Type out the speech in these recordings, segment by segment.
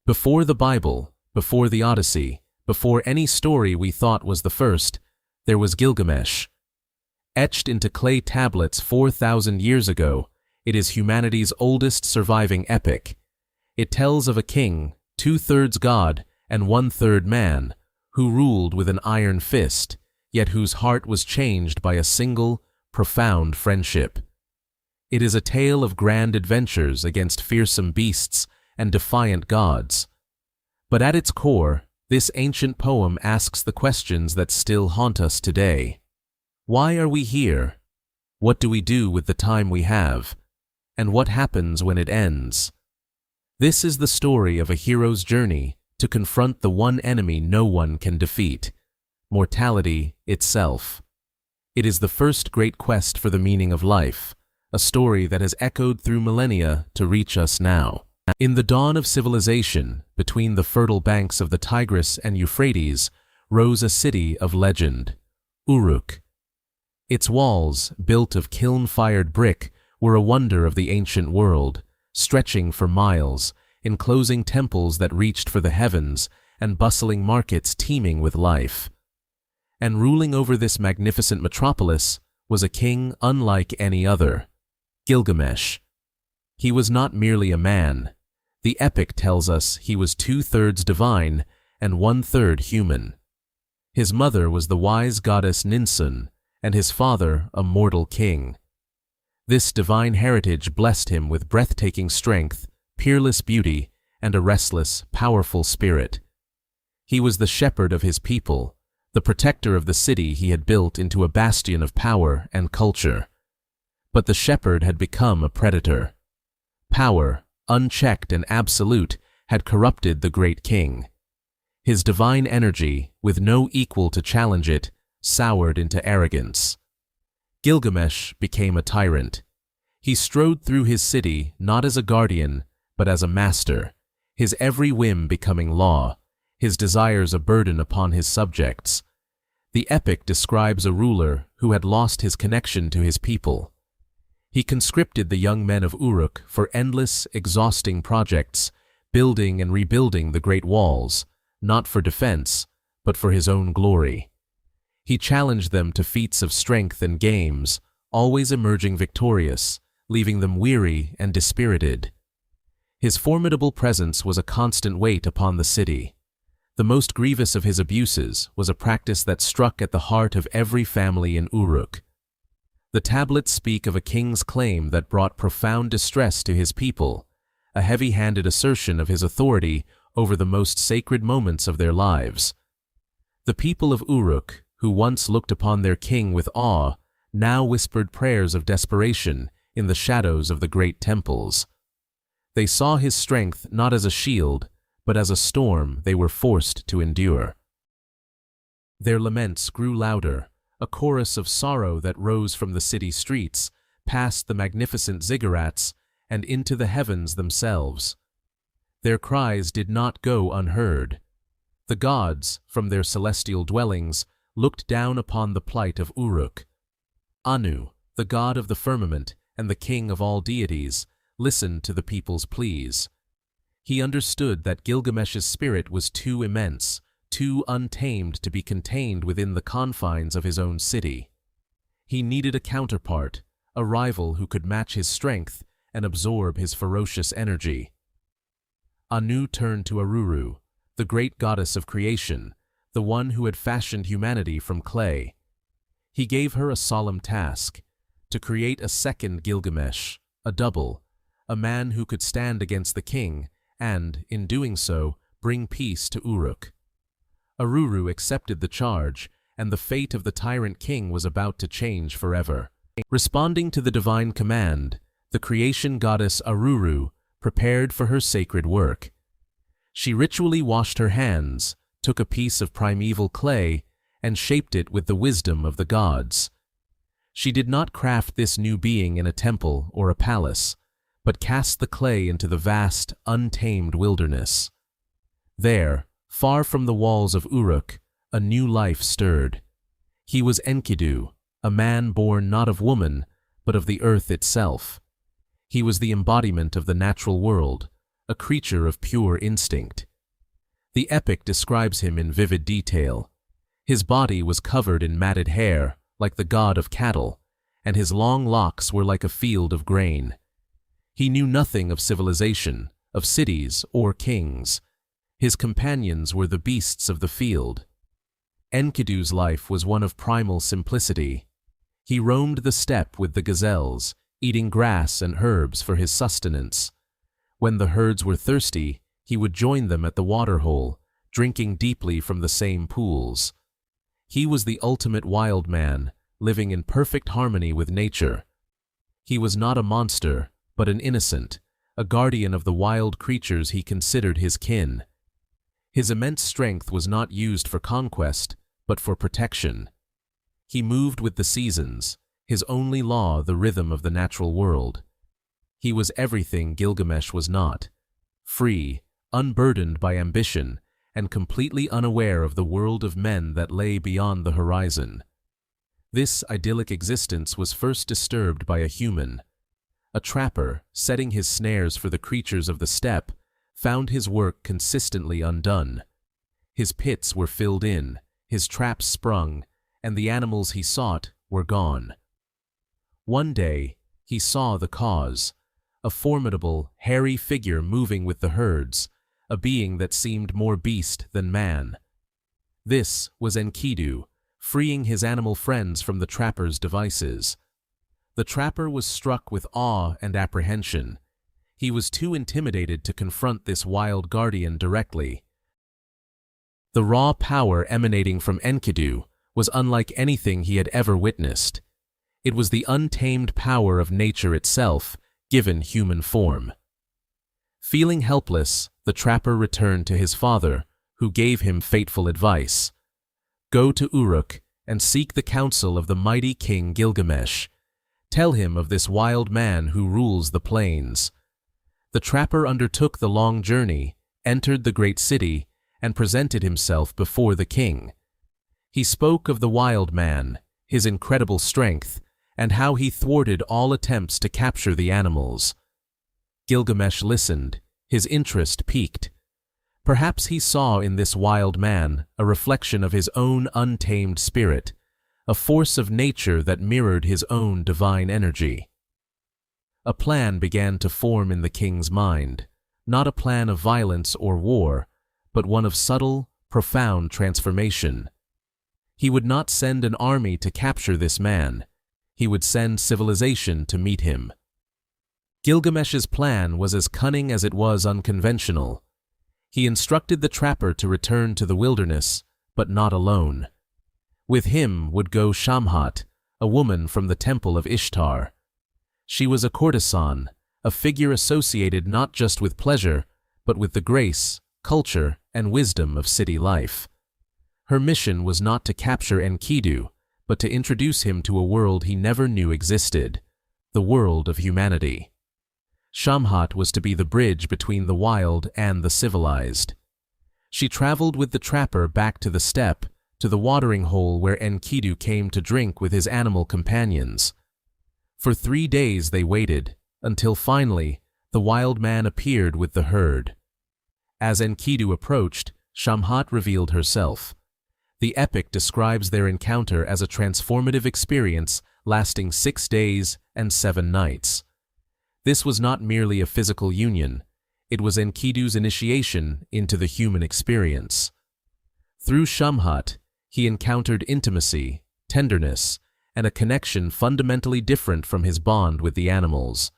Before the Bible, before the Odyssey, before any story we thought was the first, there was Gilgamesh. Etched into clay tablets 4,000 years ago, it is humanity's oldest surviving epic. It tells of a king, 2/3 god and 1/3 man, who ruled with an iron fist, yet whose heart was changed by a single, profound friendship. It is a tale of grand adventures against fearsome beasts and defiant gods. But at its core, this ancient poem asks the questions that still haunt us today. Why are we here? What do we do with the time we have? And what happens when it ends? This is the story of a hero's journey to confront the one enemy no one can defeat: mortality itself. It is the first great quest for the meaning of life, a story that has echoed through millennia to reach us now. In the dawn of civilization, between the fertile banks of the Tigris and Euphrates, rose a city of legend, Uruk. Its walls, built of kiln-fired brick, were a wonder of the ancient world, stretching for miles, enclosing temples that reached for the heavens, and bustling markets teeming with life. And ruling over this magnificent metropolis was a king unlike any other, Gilgamesh. He was not merely a man. The epic tells us he was 2/3 divine and 1/3 human. His mother was the wise goddess Ninsun, and his father a mortal king. This divine heritage blessed him with breathtaking strength, peerless beauty, and a restless, powerful spirit. He was the shepherd of his people, the protector of the city he had built into a bastion of power and culture. But the shepherd had become a predator. Power, unchecked and absolute, had corrupted the great king. His divine energy, with no equal to challenge it, soured into arrogance. Gilgamesh became a tyrant. He strode through his city not as a guardian, but as a master, his every whim becoming law, his desires a burden upon his subjects. The epic describes a ruler who had lost his connection to his people. He conscripted the young men of Uruk for endless, exhausting projects, building and rebuilding the great walls, not for defense, but for his own glory. He challenged them to feats of strength and games, always emerging victorious, leaving them weary and dispirited. His formidable presence was a constant weight upon the city. The most grievous of his abuses was a practice that struck at the heart of every family in Uruk. The tablets speak of a king's claim that brought profound distress to his people, a heavy-handed assertion of his authority over the most sacred moments of their lives. The people of Uruk, who once looked upon their king with awe, now whispered prayers of desperation in the shadows of the great temples. They saw his strength not as a shield, but as a storm they were forced to endure. Their laments grew louder, a chorus of sorrow that rose from the city streets, past the magnificent ziggurats, and into the heavens themselves. Their cries did not go unheard. The gods, from their celestial dwellings, looked down upon the plight of Uruk. Anu, the god of the firmament and the king of all deities, listened to the people's pleas. He understood that Gilgamesh's spirit was too immense, too untamed to be contained within the confines of his own city. He needed a counterpart, a rival who could match his strength and absorb his ferocious energy. Anu turned to Aruru, the great goddess of creation, the one who had fashioned humanity from clay. He gave her a solemn task, to create a second Gilgamesh, a double, a man who could stand against the king and, in doing so, bring peace to Uruk. Aruru accepted the charge, and the fate of the tyrant king was about to change forever. Responding to the divine command, the creation goddess Aruru prepared for her sacred work. She ritually washed her hands, took a piece of primeval clay, and shaped it with the wisdom of the gods. She did not craft this new being in a temple or a palace, but cast the clay into the vast, untamed wilderness. There, far from the walls of Uruk, a new life stirred. He was Enkidu, a man born not of woman, but of the earth itself. He was the embodiment of the natural world, a creature of pure instinct. The epic describes him in vivid detail. His body was covered in matted hair, like the god of cattle, and his long locks were like a field of grain. He knew nothing of civilization, of cities or kings. His companions were the beasts of the field. Enkidu's life was one of primal simplicity. He roamed the steppe with the gazelles, eating grass and herbs for his sustenance. When the herds were thirsty, he would join them at the waterhole, drinking deeply from the same pools. He was the ultimate wild man, living in perfect harmony with nature. He was not a monster, but an innocent, a guardian of the wild creatures he considered his kin. His immense strength was not used for conquest, but for protection. He moved with the seasons, his only law the rhythm of the natural world. He was everything Gilgamesh was not: free, unburdened by ambition, and completely unaware of the world of men that lay beyond the horizon. This idyllic existence was first disturbed by a human. A trapper, setting his snares for the creatures of the steppe, found his work consistently undone. His pits were filled in, his traps sprung, and the animals he sought were gone. One day, he saw the cause: a formidable, hairy figure moving with the herds, a being that seemed more beast than man. This was Enkidu, freeing his animal friends from the trapper's devices. The trapper was struck with awe and apprehension. He was too intimidated to confront this wild guardian directly. The raw power emanating from Enkidu was unlike anything he had ever witnessed. It was the untamed power of nature itself, given human form. Feeling helpless, the trapper returned to his father, who gave him fateful advice. Go to Uruk and seek the counsel of the mighty king Gilgamesh. Tell him of this wild man who rules the plains. The trapper undertook the long journey, entered the great city, and presented himself before the king. He spoke of the wild man, his incredible strength, and how he thwarted all attempts to capture the animals. Gilgamesh listened, his interest piqued. Perhaps he saw in this wild man a reflection of his own untamed spirit, a force of nature that mirrored his own divine energy. A plan began to form in the king's mind, not a plan of violence or war, but one of subtle, profound transformation. He would not send an army to capture this man. He would send civilization to meet him. Gilgamesh's plan was as cunning as it was unconventional. He instructed the trapper to return to the wilderness, but not alone. With him would go Shamhat, a woman from the temple of Ishtar. She was a courtesan, a figure associated not just with pleasure, but with the grace, culture, and wisdom of city life. Her mission was not to capture Enkidu, but to introduce him to a world he never knew existed, the world of humanity. Shamhat was to be the bridge between the wild and the civilized. She traveled with the trapper back to the steppe, to the watering hole where Enkidu came to drink with his animal companions. For 3 days they waited, until finally the wild man appeared with the herd. As Enkidu approached, Shamhat revealed herself. The epic describes their encounter as a transformative experience lasting 6 days and 7 nights. This was not merely a physical union, it was Enkidu's initiation into the human experience. Through Shamhat, he encountered intimacy, tenderness, and a connection fundamentally different from his bond with the animals.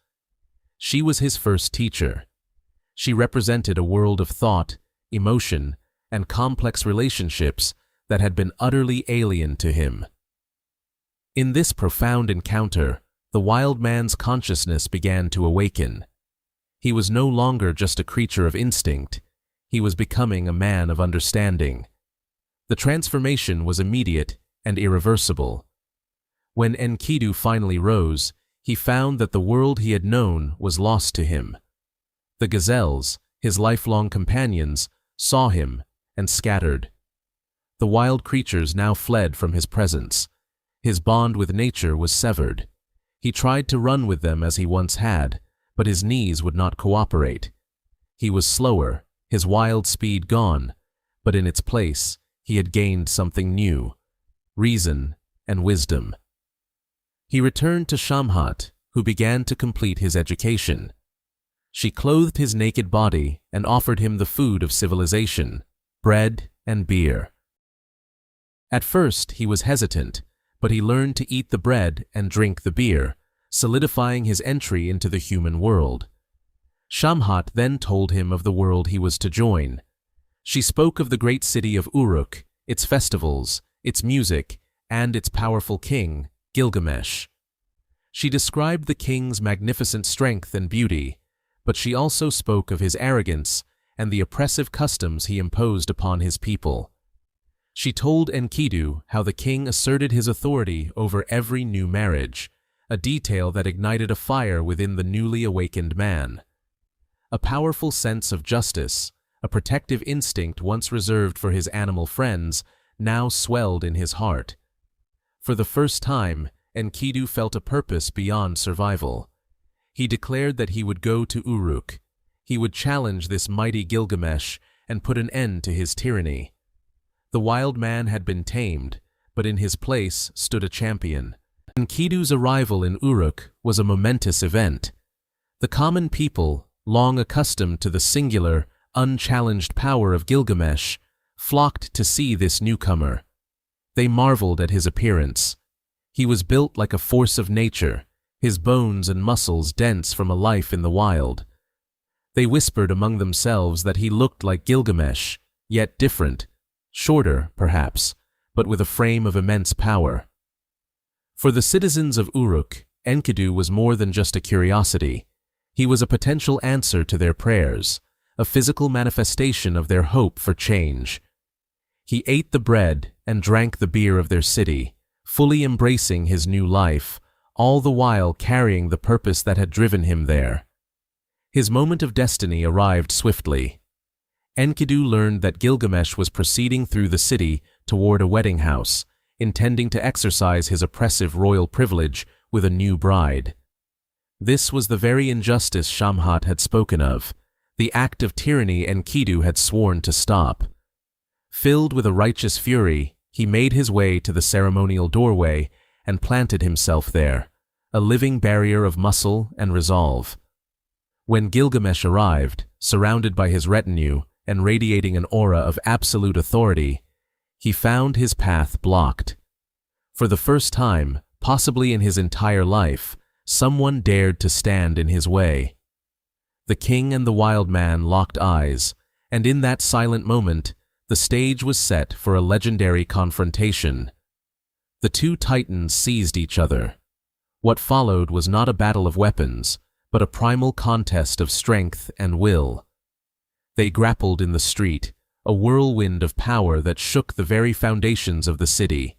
She was his first teacher. She represented a world of thought, emotion, and complex relationships that had been utterly alien to him. In this profound encounter, the wild man's consciousness began to awaken. He was no longer just a creature of instinct. He was becoming a man of understanding. The transformation was immediate and irreversible. When Enkidu finally rose, he found that the world he had known was lost to him. The gazelles, his lifelong companions, saw him and scattered. The wild creatures now fled from his presence. His bond with nature was severed. He tried to run with them as he once had, but his knees would not cooperate. He was slower, his wild speed gone, but in its place, he had gained something new: reason and wisdom. He returned to Shamhat, who began to complete his education. She clothed his naked body and offered him the food of civilization, bread and beer. At first, he was hesitant, but he learned to eat the bread and drink the beer, solidifying his entry into the human world. Shamhat then told him of the world he was to join. She spoke of the great city of Uruk, its festivals, its music, and its powerful king, Gilgamesh. She described the king's magnificent strength and beauty, but she also spoke of his arrogance and the oppressive customs he imposed upon his people. She told Enkidu how the king asserted his authority over every new marriage, a detail that ignited a fire within the newly awakened man. A powerful sense of justice, a protective instinct once reserved for his animal friends, now swelled in his heart. For the first time, Enkidu felt a purpose beyond survival. He declared that he would go to Uruk. He would challenge this mighty Gilgamesh and put an end to his tyranny. The wild man had been tamed, but in his place stood a champion. Enkidu's arrival in Uruk was a momentous event. The common people, long accustomed to the singular, unchallenged power of Gilgamesh, flocked to see this newcomer. They marveled at his appearance. He was built like a force of nature, his bones and muscles dense from a life in the wild. They whispered among themselves that he looked like Gilgamesh, yet different, shorter, perhaps, but with a frame of immense power. For the citizens of Uruk, Enkidu was more than just a curiosity. He was a potential answer to their prayers, a physical manifestation of their hope for change. He ate the bread and drank the beer of their city, fully embracing his new life, all the while carrying the purpose that had driven him there. His moment of destiny arrived swiftly. Enkidu learned that Gilgamesh was proceeding through the city toward a wedding house, intending to exercise his oppressive royal privilege with a new bride. This was the very injustice Shamhat had spoken of, the act of tyranny Enkidu had sworn to stop. Filled with a righteous fury, he made his way to the ceremonial doorway and planted himself there, a living barrier of muscle and resolve. When Gilgamesh arrived, surrounded by his retinue and radiating an aura of absolute authority, he found his path blocked. For the first time, possibly in his entire life, someone dared to stand in his way. The king and the wild man locked eyes, and in that silent moment, the stage was set for a legendary confrontation. The two titans seized each other. What followed was not a battle of weapons, but a primal contest of strength and will. They grappled in the street, a whirlwind of power that shook the very foundations of the city.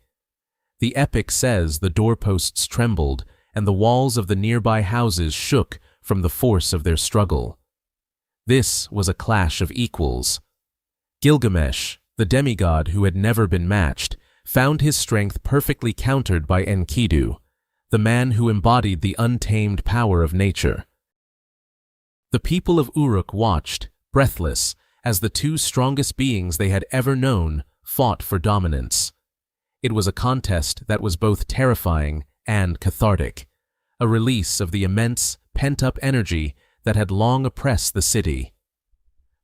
The epic says the doorposts trembled and the walls of the nearby houses shook from the force of their struggle. This was a clash of equals. Gilgamesh, the demigod who had never been matched, found his strength perfectly countered by Enkidu, the man who embodied the untamed power of nature. The people of Uruk watched, breathless, as the two strongest beings they had ever known fought for dominance. It was a contest that was both terrifying and cathartic, a release of the immense, pent-up energy that had long oppressed the city.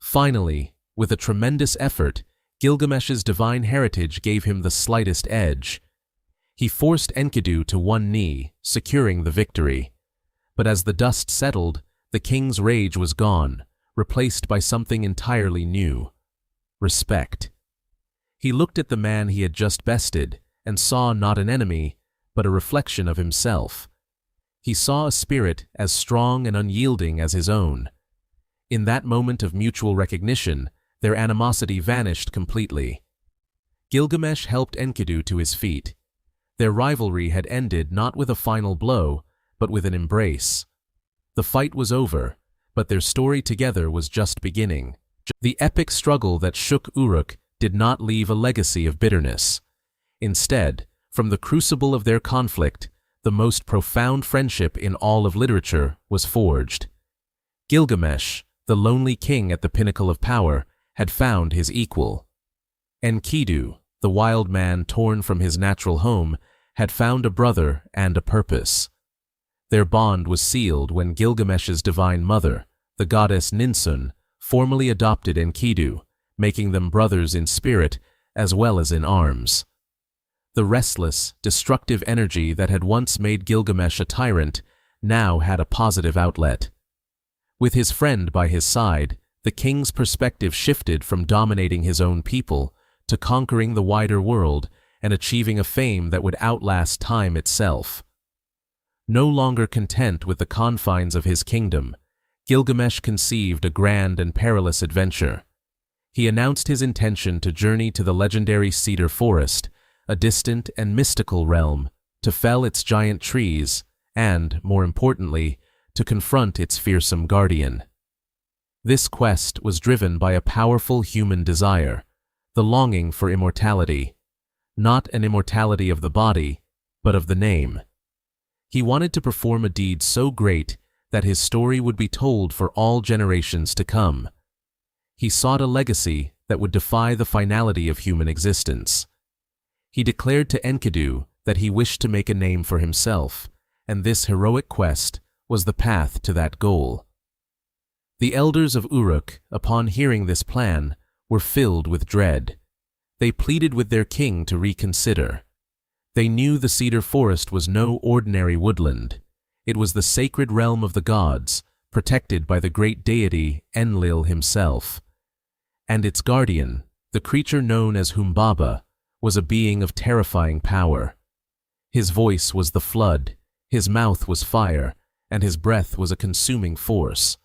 Finally, with a tremendous effort, Gilgamesh's divine heritage gave him the slightest edge. He forced Enkidu to one knee, securing the victory. But as the dust settled, the king's rage was gone, replaced by something entirely new: respect. He looked at the man he had just bested and saw not an enemy, but a reflection of himself. He saw a spirit as strong and unyielding as his own. In that moment of mutual recognition, their animosity vanished completely. Gilgamesh helped Enkidu to his feet. Their rivalry had ended not with a final blow, but with an embrace. The fight was over, but their story together was just beginning. The epic struggle that shook Uruk did not leave a legacy of bitterness. Instead, from the crucible of their conflict, the most profound friendship in all of literature was forged. Gilgamesh, the lonely king at the pinnacle of power, had found his equal. Enkidu, the wild man torn from his natural home, had found a brother and a purpose. Their bond was sealed when Gilgamesh's divine mother, the goddess Ninsun, formally adopted Enkidu, making them brothers in spirit as well as in arms. The restless, destructive energy that had once made Gilgamesh a tyrant now had a positive outlet. With his friend by his side, the king's perspective shifted from dominating his own people to conquering the wider world and achieving a fame that would outlast time itself. No longer content with the confines of his kingdom, Gilgamesh conceived a grand and perilous adventure. He announced his intention to journey to the legendary cedar forest, a distant and mystical realm, to fell its giant trees and, more importantly, to confront its fearsome guardian. This quest was driven by a powerful human desire, the longing for immortality, not an immortality of the body, but of the name. He wanted to perform a deed so great that his story would be told for all generations to come. He sought a legacy that would defy the finality of human existence. He declared to Enkidu that he wished to make a name for himself, and this heroic quest was the path to that goal. The elders of Uruk, upon hearing this plan, were filled with dread. They pleaded with their king to reconsider. They knew the cedar forest was no ordinary woodland. It was the sacred realm of the gods, protected by the great deity Enlil himself. And its guardian, the creature known as Humbaba, was a being of terrifying power. His voice was the flood, his mouth was fire, and his breath was a consuming force.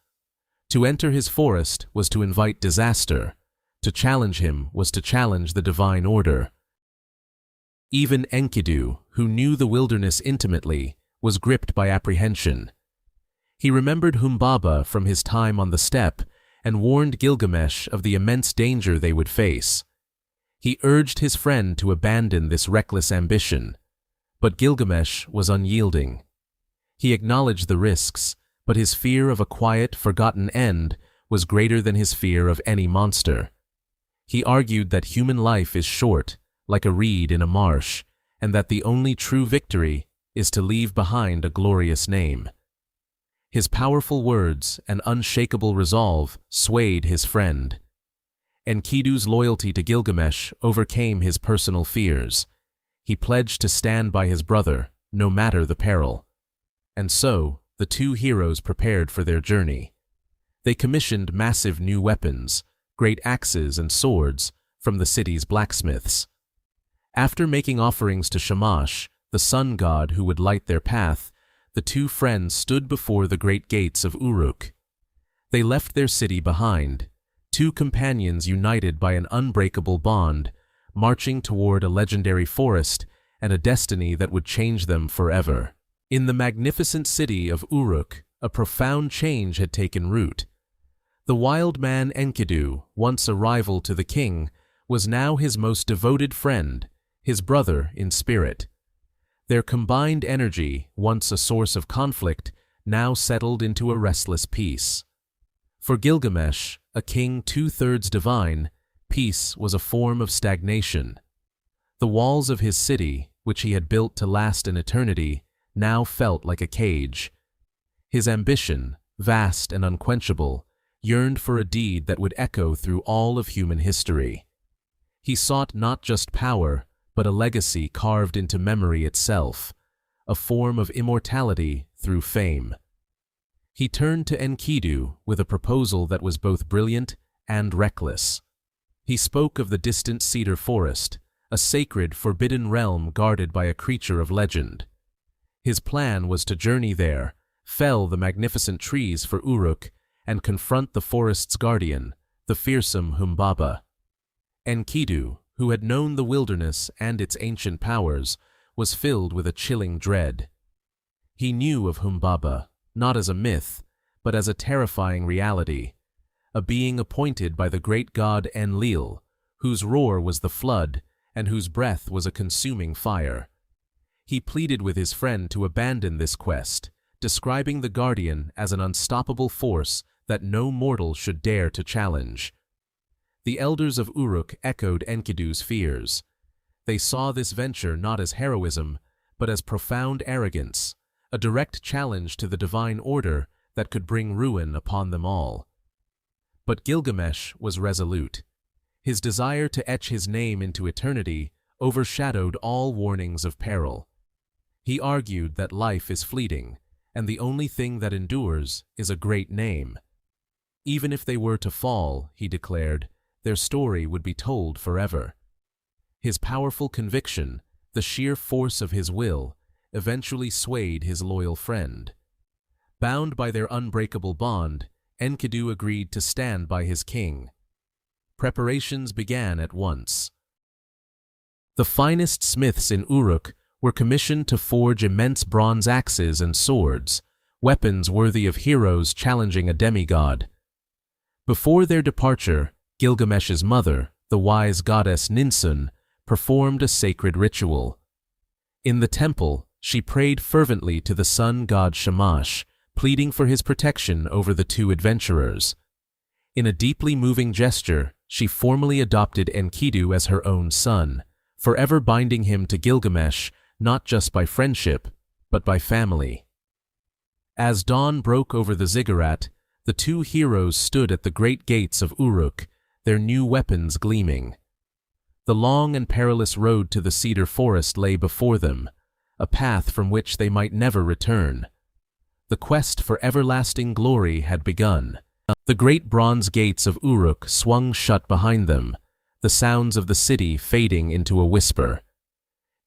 To enter his forest was to invite disaster. To challenge him was to challenge the divine order. Even Enkidu, who knew the wilderness intimately, was gripped by apprehension. He remembered Humbaba from his time on the steppe and warned Gilgamesh of the immense danger they would face. He urged his friend to abandon this reckless ambition, but Gilgamesh was unyielding. He acknowledged the risks, but his fear of a quiet, forgotten end was greater than his fear of any monster. He argued that human life is short, like a reed in a marsh, and that the only true victory is to leave behind a glorious name. His powerful words and unshakable resolve swayed his friend. Enkidu's loyalty to Gilgamesh overcame his personal fears. He pledged to stand by his brother, no matter the peril. And so, the two heroes prepared for their journey. They commissioned massive new weapons, great axes and swords, from the city's blacksmiths. After making offerings to Shamash, the sun god who would light their path, the two friends stood before the great gates of Uruk. They left their city behind, two companions united by an unbreakable bond, marching toward a legendary forest and a destiny that would change them forever. In the magnificent city of Uruk, a profound change had taken root. The wild man Enkidu, once a rival to the king, was now his most devoted friend, his brother in spirit. Their combined energy, once a source of conflict, now settled into a restless peace. For Gilgamesh, a king two-thirds divine, peace was a form of stagnation. The walls of his city, which he had built to last an eternity, now felt like a cage. His ambition, vast and unquenchable, yearned for a deed that would echo through all of human history. He sought not just power, but a legacy carved into memory itself, a form of immortality through fame. He turned to Enkidu with a proposal that was both brilliant and reckless. He spoke of the distant cedar forest, a sacred, forbidden realm guarded by a creature of legend. His plan was to journey there, fell the magnificent trees for Uruk, and confront the forest's guardian, the fearsome Humbaba. Enkidu, who had known the wilderness and its ancient powers, was filled with a chilling dread. He knew of Humbaba, not as a myth, but as a terrifying reality, a being appointed by the great god Enlil, whose roar was the flood and whose breath was a consuming fire. He pleaded with his friend to abandon this quest, describing the guardian as an unstoppable force that no mortal should dare to challenge. The elders of Uruk echoed Enkidu's fears. They saw this venture not as heroism, but as profound arrogance, a direct challenge to the divine order that could bring ruin upon them all. But Gilgamesh was resolute. His desire to etch his name into eternity overshadowed all warnings of peril. He argued that life is fleeting, and the only thing that endures is a great name. Even if they were to fall, he declared, their story would be told forever. His powerful conviction, the sheer force of his will, eventually swayed his loyal friend. Bound by their unbreakable bond, Enkidu agreed to stand by his king. Preparations began at once. The finest smiths in Uruk were commissioned to forge immense bronze axes and swords, weapons worthy of heroes challenging a demigod. Before their departure, Gilgamesh's mother, the wise goddess Ninsun, performed a sacred ritual. In the temple, she prayed fervently to the sun god Shamash, pleading for his protection over the two adventurers. In a deeply moving gesture, she formally adopted Enkidu as her own son, forever binding him to Gilgamesh not just by friendship, but by family. As dawn broke over the ziggurat, the two heroes stood at the great gates of Uruk, their new weapons gleaming. The long and perilous road to the cedar forest lay before them, a path from which they might never return. The quest for everlasting glory had begun. The great bronze gates of Uruk swung shut behind them, the sounds of the city fading into a whisper.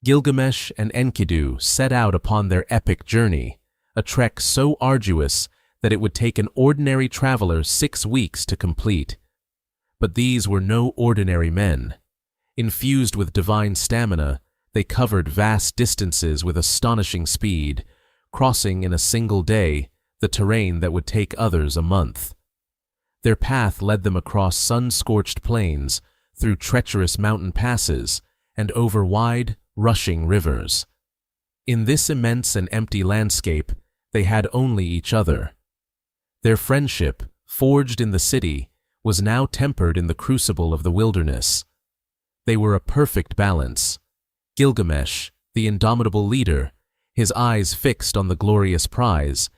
Gilgamesh and Enkidu set out upon their epic journey, a trek so arduous that it would take an ordinary traveler 6 weeks to complete. But these were no ordinary men. Infused with divine stamina, they covered vast distances with astonishing speed, crossing in a single day the terrain that would take others a month. Their path led them across sun-scorched plains, through treacherous mountain passes, and over wide, rushing rivers. In this immense and empty landscape, they had only each other. Their friendship, forged in the city, was now tempered in the crucible of the wilderness. They were a perfect balance. Gilgamesh, the indomitable leader, his eyes fixed on the glorious prize,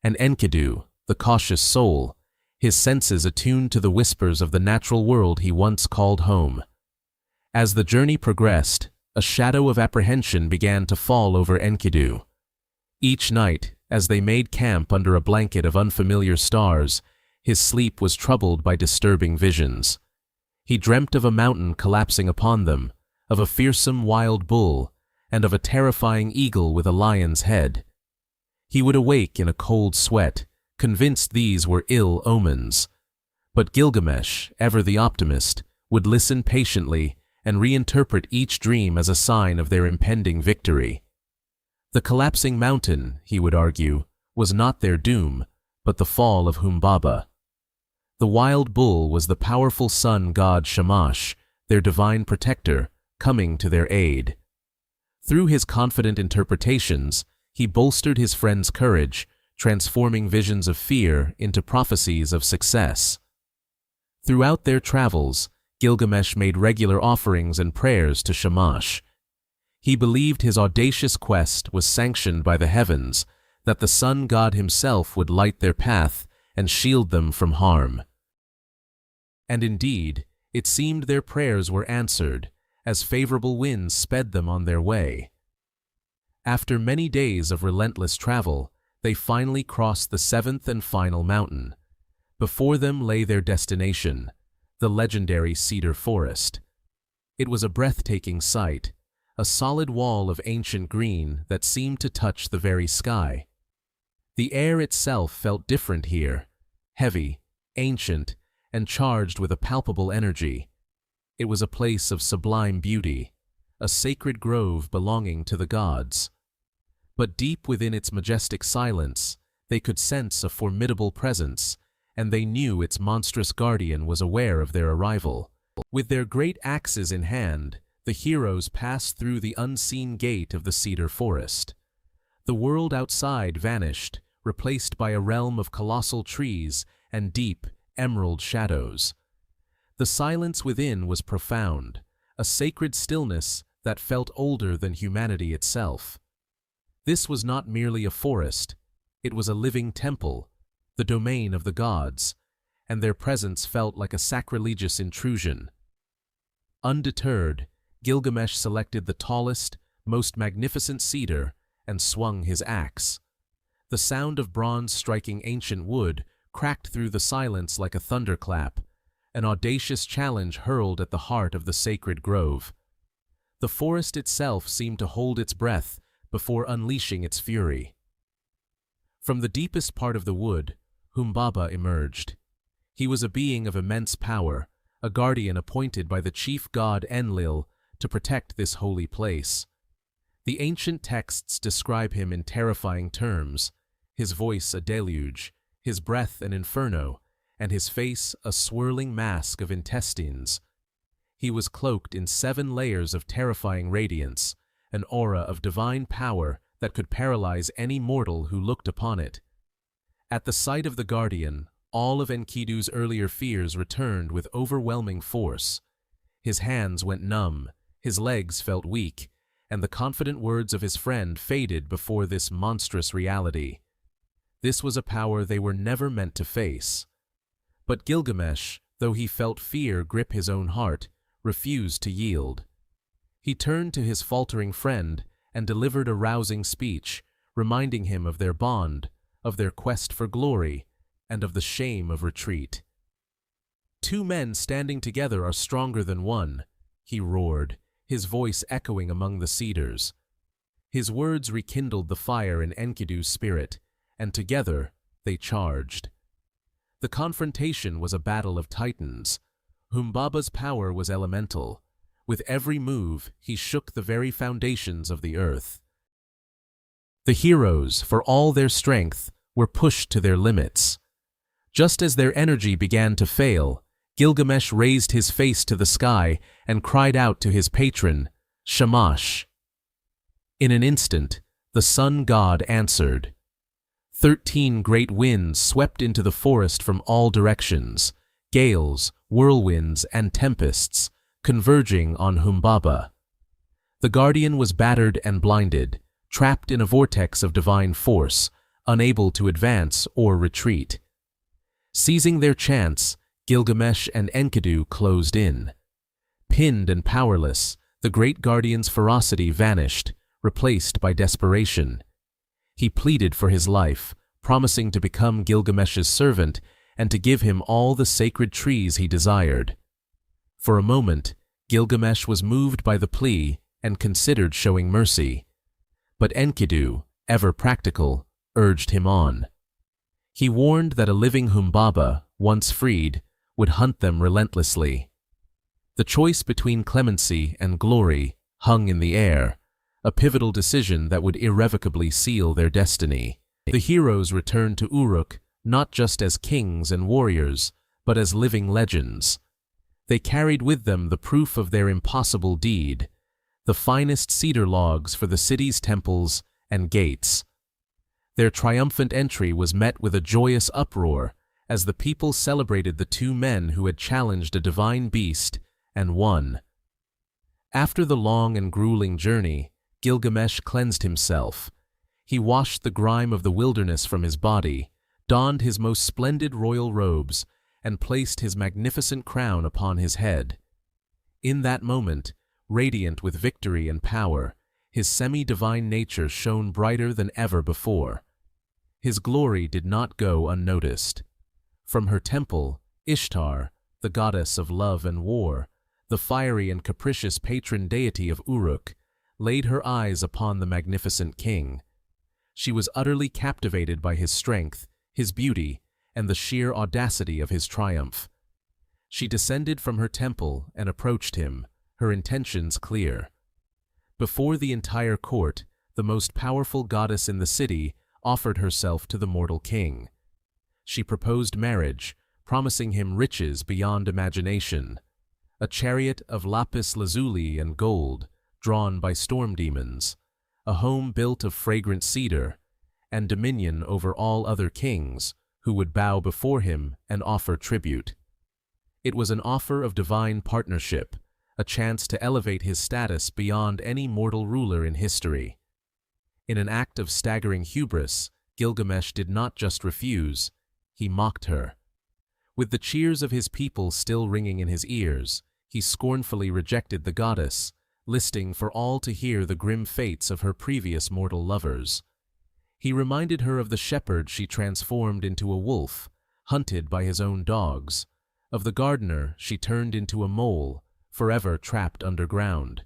and Enkidu, the cautious soul, his senses attuned to the whispers of the natural world he once called home. As the journey progressed, a shadow of apprehension began to fall over Enkidu. Each night, as they made camp under a blanket of unfamiliar stars, his sleep was troubled by disturbing visions. He dreamt of a mountain collapsing upon them, of a fearsome wild bull, and of a terrifying eagle with a lion's head. He would awake in a cold sweat, convinced these were ill omens. But Gilgamesh, ever the optimist, would listen patiently and reinterpret each dream as a sign of their impending victory. The collapsing mountain, he would argue, was not their doom, but the fall of Humbaba. The wild bull was the powerful sun god Shamash, their divine protector, coming to their aid. Through his confident interpretations, he bolstered his friend's courage, transforming visions of fear into prophecies of success. Throughout their travels, Gilgamesh made regular offerings and prayers to Shamash. He believed his audacious quest was sanctioned by the heavens, that the sun god himself would light their path and shield them from harm. And indeed, it seemed their prayers were answered, as favorable winds sped them on their way. After many days of relentless travel, they finally crossed the 7th and final mountain. Before them lay their destination, the legendary cedar forest. It was a breathtaking sight, a solid wall of ancient green that seemed to touch the very sky. The air itself felt different here, heavy, ancient, and charged with a palpable energy. It was a place of sublime beauty, a sacred grove belonging to the gods. But deep within its majestic silence, they could sense a formidable presence, and they knew its monstrous guardian was aware of their arrival. With their great axes in hand, the heroes passed through the unseen gate of the cedar forest. The world outside vanished, replaced by a realm of colossal trees and deep, emerald shadows. The silence within was profound, a sacred stillness that felt older than humanity itself. This was not merely a forest, it was a living temple, the domain of the gods, and their presence felt like a sacrilegious intrusion. Undeterred, Gilgamesh selected the tallest, most magnificent cedar and swung his axe. The sound of bronze striking ancient wood cracked through the silence like a thunderclap, an audacious challenge hurled at the heart of the sacred grove. The forest itself seemed to hold its breath before unleashing its fury. From the deepest part of the wood, Humbaba emerged. He was a being of immense power, a guardian appointed by the chief god Enlil to protect this holy place. The ancient texts describe him in terrifying terms, his voice a deluge, his breath an inferno, and his face a swirling mask of intestines. He was cloaked in 7 layers of terrifying radiance, an aura of divine power that could paralyze any mortal who looked upon it. At the sight of the guardian, all of Enkidu's earlier fears returned with overwhelming force. His hands went numb, his legs felt weak, and the confident words of his friend faded before this monstrous reality. This was a power they were never meant to face. But Gilgamesh, though he felt fear grip his own heart, refused to yield. He turned to his faltering friend and delivered a rousing speech, reminding him of their bond, of their quest for glory, and of the shame of retreat. "2 men standing together are stronger than one," he roared, his voice echoing among the cedars. His words rekindled the fire in Enkidu's spirit, and together they charged. The confrontation was a battle of titans. Humbaba's power was elemental. With every move, he shook the very foundations of the earth. The heroes, for all their strength, were pushed to their limits. Just as their energy began to fail, Gilgamesh raised his face to the sky and cried out to his patron, Shamash. In an instant, the sun god answered. 13 great winds swept into the forest from all directions, gales, whirlwinds, and tempests, converging on Humbaba. The guardian was battered and blinded, trapped in a vortex of divine force, unable to advance or retreat. Seizing their chance, Gilgamesh and Enkidu closed in. Pinned and powerless, the great guardian's ferocity vanished, replaced by desperation. He pleaded for his life, promising to become Gilgamesh's servant and to give him all the sacred trees he desired. For a moment, Gilgamesh was moved by the plea and considered showing mercy. But Enkidu, ever practical, urged him on. He warned that a living Humbaba, once freed, would hunt them relentlessly. The choice between clemency and glory hung in the air, a pivotal decision that would irrevocably seal their destiny. The heroes returned to Uruk not just as kings and warriors, but as living legends. They carried with them the proof of their impossible deed, the finest cedar logs for the city's temples and gates. Their triumphant entry was met with a joyous uproar as the people celebrated the 2 men who had challenged a divine beast and won. After the long and grueling journey, Gilgamesh cleansed himself. He washed the grime of the wilderness from his body, donned his most splendid royal robes, and placed his magnificent crown upon his head. In that moment, radiant with victory and power, his semi-divine nature shone brighter than ever before. His glory did not go unnoticed. From her temple, Ishtar, the goddess of love and war, the fiery and capricious patron deity of Uruk, laid her eyes upon the magnificent king. She was utterly captivated by his strength, his beauty, and the sheer audacity of his triumph. She descended from her temple and approached him, her intentions clear. Before the entire court, the most powerful goddess in the city offered herself to the mortal king. She proposed marriage, promising him riches beyond imagination, a chariot of lapis lazuli and gold, drawn by storm demons, a home built of fragrant cedar, and dominion over all other kings who would bow before him and offer tribute. It was an offer of divine partnership, a chance to elevate his status beyond any mortal ruler in history. In an act of staggering hubris, Gilgamesh did not just refuse, he mocked her. With the cheers of his people still ringing in his ears, he scornfully rejected the goddess, listing for all to hear the grim fates of her previous mortal lovers. He reminded her of the shepherd she transformed into a wolf, hunted by his own dogs, of the gardener she turned into a mole, forever trapped underground.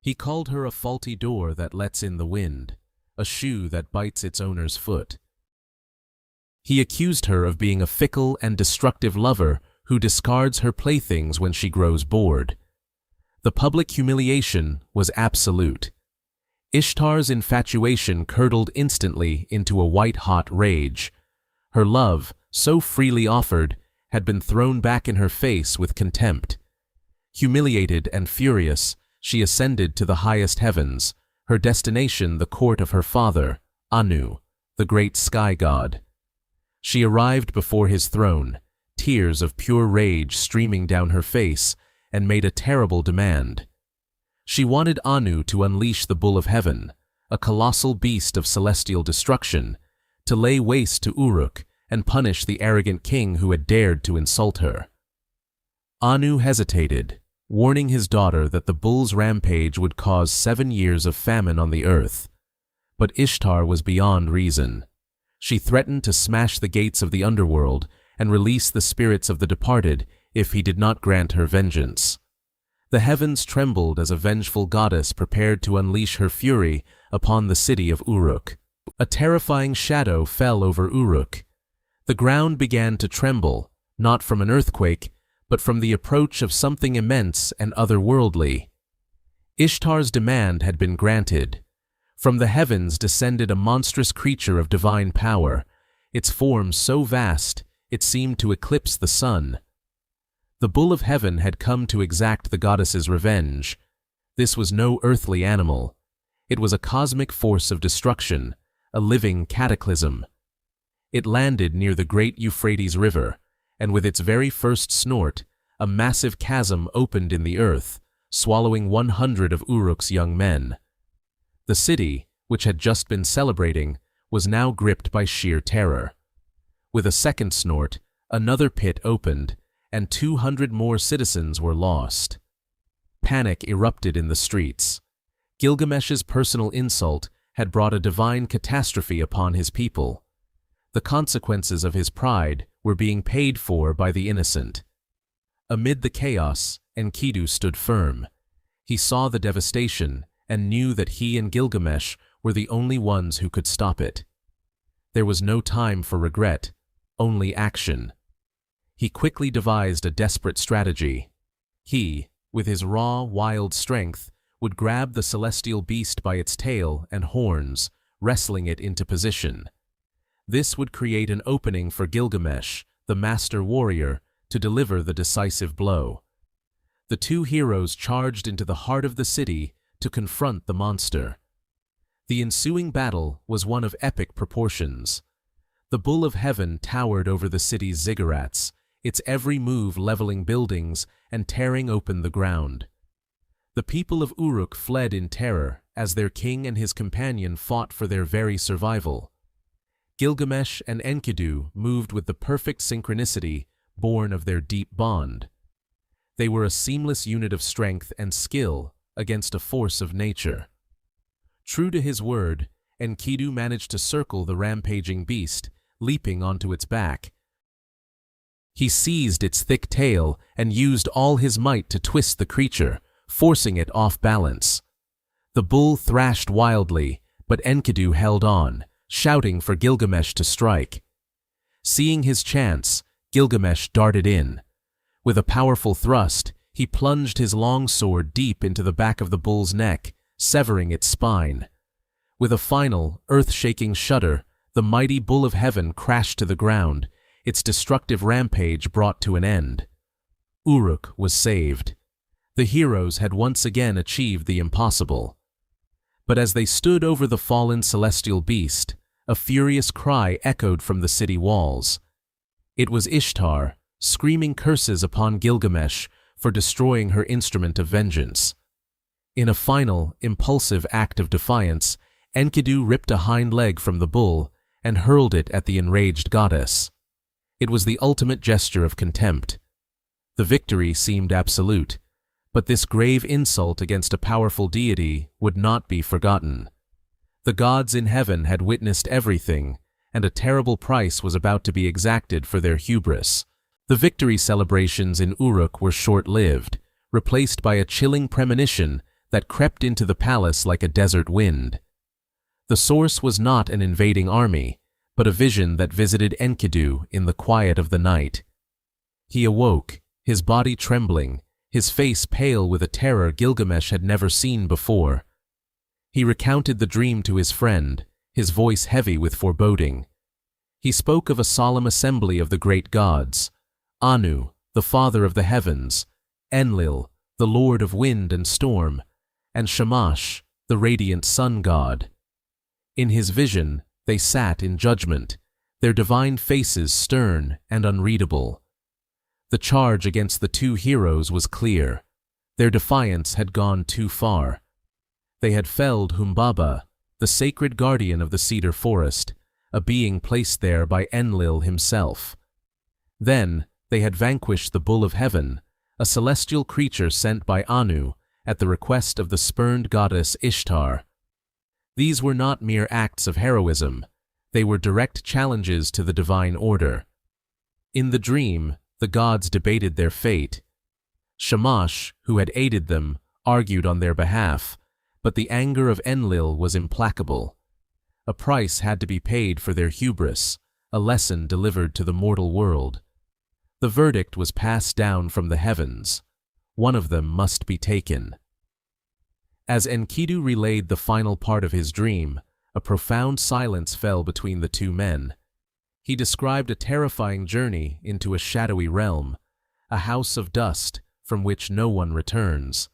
He called her a faulty door that lets in the wind, a shoe that bites its owner's foot. He accused her of being a fickle and destructive lover who discards her playthings when she grows bored. The public humiliation was absolute. Ishtar's infatuation curdled instantly into a white-hot rage. Her love, so freely offered, had been thrown back in her face with contempt. Humiliated and furious, she ascended to the highest heavens, her destination the court of her father, Anu, the great sky god. She arrived before his throne, tears of pure rage streaming down her face, and made a terrible demand. She wanted Anu to unleash the Bull of Heaven, a colossal beast of celestial destruction, to lay waste to Uruk and punish the arrogant king who had dared to insult her. Anu hesitated, warning his daughter that the bull's rampage would cause 7 years of famine on the earth. But Ishtar was beyond reason. She threatened to smash the gates of the underworld and release the spirits of the departed if he did not grant her vengeance. The heavens trembled as a vengeful goddess prepared to unleash her fury upon the city of Uruk. A terrifying shadow fell over Uruk. The ground began to tremble, not from an earthquake, but from the approach of something immense and otherworldly. Ishtar's demand had been granted. From the heavens descended a monstrous creature of divine power, its form so vast it seemed to eclipse the sun. The Bull of Heaven had come to exact the goddess's revenge. This was no earthly animal. It was a cosmic force of destruction, a living cataclysm. It landed near the great Euphrates River, and with its very first snort, a massive chasm opened in the earth, swallowing 100 of Uruk's young men. The city, which had just been celebrating, was now gripped by sheer terror. With a second snort, another pit opened, and 200 more citizens were lost. Panic erupted in the streets. Gilgamesh's personal insult had brought a divine catastrophe upon his people. The consequences of his pride were being paid for by the innocent. Amid the chaos, Enkidu stood firm. He saw the devastation and knew that he and Gilgamesh were the only ones who could stop it. There was no time for regret, only action. He quickly devised a desperate strategy. He, with his raw, wild strength, would grab the celestial beast by its tail and horns, wrestling it into position. This would create an opening for Gilgamesh, the master warrior, to deliver the decisive blow. The two heroes charged into the heart of the city to confront the monster. The ensuing battle was one of epic proportions. The Bull of Heaven towered over the city's ziggurats, its every move leveling buildings and tearing open the ground. The people of Uruk fled in terror as their king and his companion fought for their very survival. Gilgamesh and Enkidu moved with the perfect synchronicity born of their deep bond. They were a seamless unit of strength and skill against a force of nature. True to his word, Enkidu managed to circle the rampaging beast, leaping onto its back. He seized its thick tail and used all his might to twist the creature, forcing it off balance. The bull thrashed wildly, but Enkidu held on, shouting for Gilgamesh to strike. Seeing his chance, Gilgamesh darted in. With a powerful thrust, he plunged his long sword deep into the back of the bull's neck, severing its spine. With a final, earth-shaking shudder, the mighty Bull of Heaven crashed to the ground, its destructive rampage brought to an end. Uruk was saved. The heroes had once again achieved the impossible. But as they stood over the fallen celestial beast, A furious cry echoed from the city walls. It was Ishtar, screaming curses upon Gilgamesh for destroying her instrument of vengeance. In a final, impulsive act of defiance, Enkidu ripped a hind leg from the bull and hurled it at the enraged goddess. It was the ultimate gesture of contempt. The victory seemed absolute, but this grave insult against a powerful deity would not be forgotten. The gods in heaven had witnessed everything, and a terrible price was about to be exacted for their hubris. The victory celebrations in Uruk were short-lived, replaced by a chilling premonition that crept into the palace like a desert wind. The source was not an invading army, but a vision that visited Enkidu in the quiet of the night. He awoke, his body trembling, his face pale with a terror Gilgamesh had never seen before. He recounted the dream to his friend, his voice heavy with foreboding. He spoke of a solemn assembly of the great gods: Anu, the father of the heavens; Enlil, the lord of wind and storm; and Shamash, the radiant sun god. In his vision, they sat in judgment, their divine faces stern and unreadable. The charge against the two heroes was clear. Their defiance had gone too far. They had felled Humbaba, the sacred guardian of the cedar forest, a being placed there by Enlil himself. Then, they had vanquished the bull of heaven, a celestial creature sent by Anu at the request of the spurned goddess Ishtar. These were not mere acts of heroism, they were direct challenges to the divine order. In the dream, the gods debated their fate. Shamash, who had aided them, argued on their behalf, but the anger of Enlil was implacable. A price had to be paid for their hubris, a lesson delivered to the mortal world. The verdict was passed down from the heavens. One of them must be taken. As Enkidu relayed the final part of his dream, a profound silence fell between the two men. He described a terrifying journey into a shadowy realm, a house of dust from which no one returns.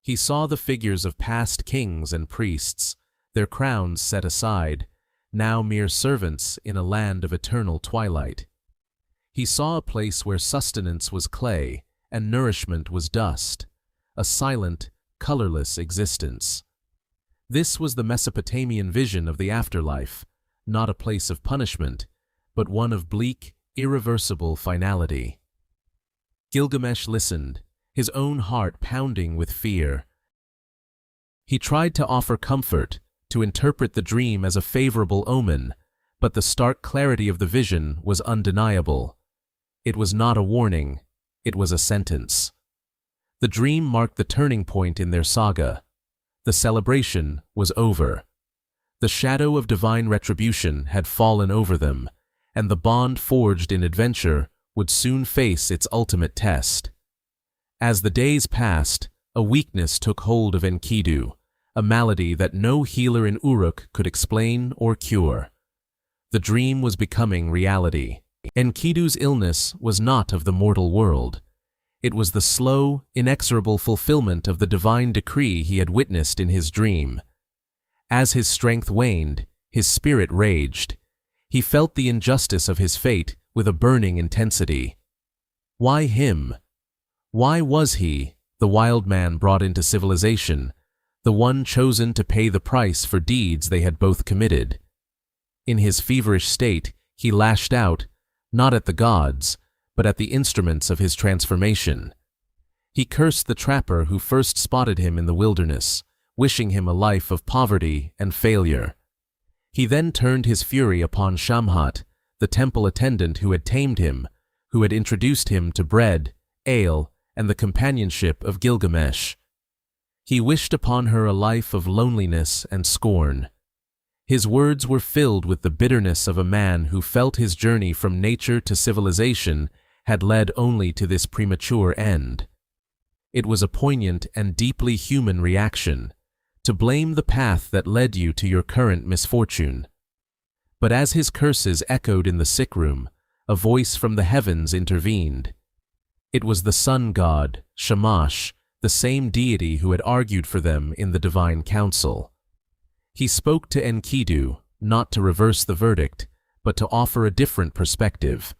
He saw the figures of past kings and priests, their crowns set aside, now mere servants in a land of eternal twilight. He saw a place where sustenance was clay and nourishment was dust, a silent, colorless existence. This was the Mesopotamian vision of the afterlife, not a place of punishment, but one of bleak, irreversible finality. Gilgamesh listened, his own heart pounding with fear. He tried to offer comfort, to interpret the dream as a favorable omen, but the stark clarity of the vision was undeniable. It was not a warning, it was a sentence. The dream marked the turning point in their saga. The celebration was over. The shadow of divine retribution had fallen over them, and the bond forged in adventure would soon face its ultimate test. As the days passed, a weakness took hold of Enkidu, a malady that no healer in Uruk could explain or cure. The dream was becoming reality. Enkidu's illness was not of the mortal world. It was the slow, inexorable fulfillment of the divine decree he had witnessed in his dream. As his strength waned, his spirit raged. He felt the injustice of his fate with a burning intensity. Why him? Why was he, the wild man brought into civilization, the one chosen to pay the price for deeds they had both committed? In his feverish state, he lashed out, not at the gods, but at the instruments of his transformation. He cursed the trapper who first spotted him in the wilderness, wishing him a life of poverty and failure. He then turned his fury upon Shamhat, the temple attendant who had tamed him, who had introduced him to bread, ale, and the companionship of Gilgamesh. He wished upon her a life of loneliness and scorn. His words were filled with the bitterness of a man who felt his journey from nature to civilization had led only to this premature end. It was a poignant and deeply human reaction, to blame the path that led you to your current misfortune. But as his curses echoed in the sick room, a voice from the heavens intervened. It was the sun god, Shamash, the same deity who had argued for them in the divine council. He spoke to Enkidu, not to reverse the verdict, but to offer a different perspective.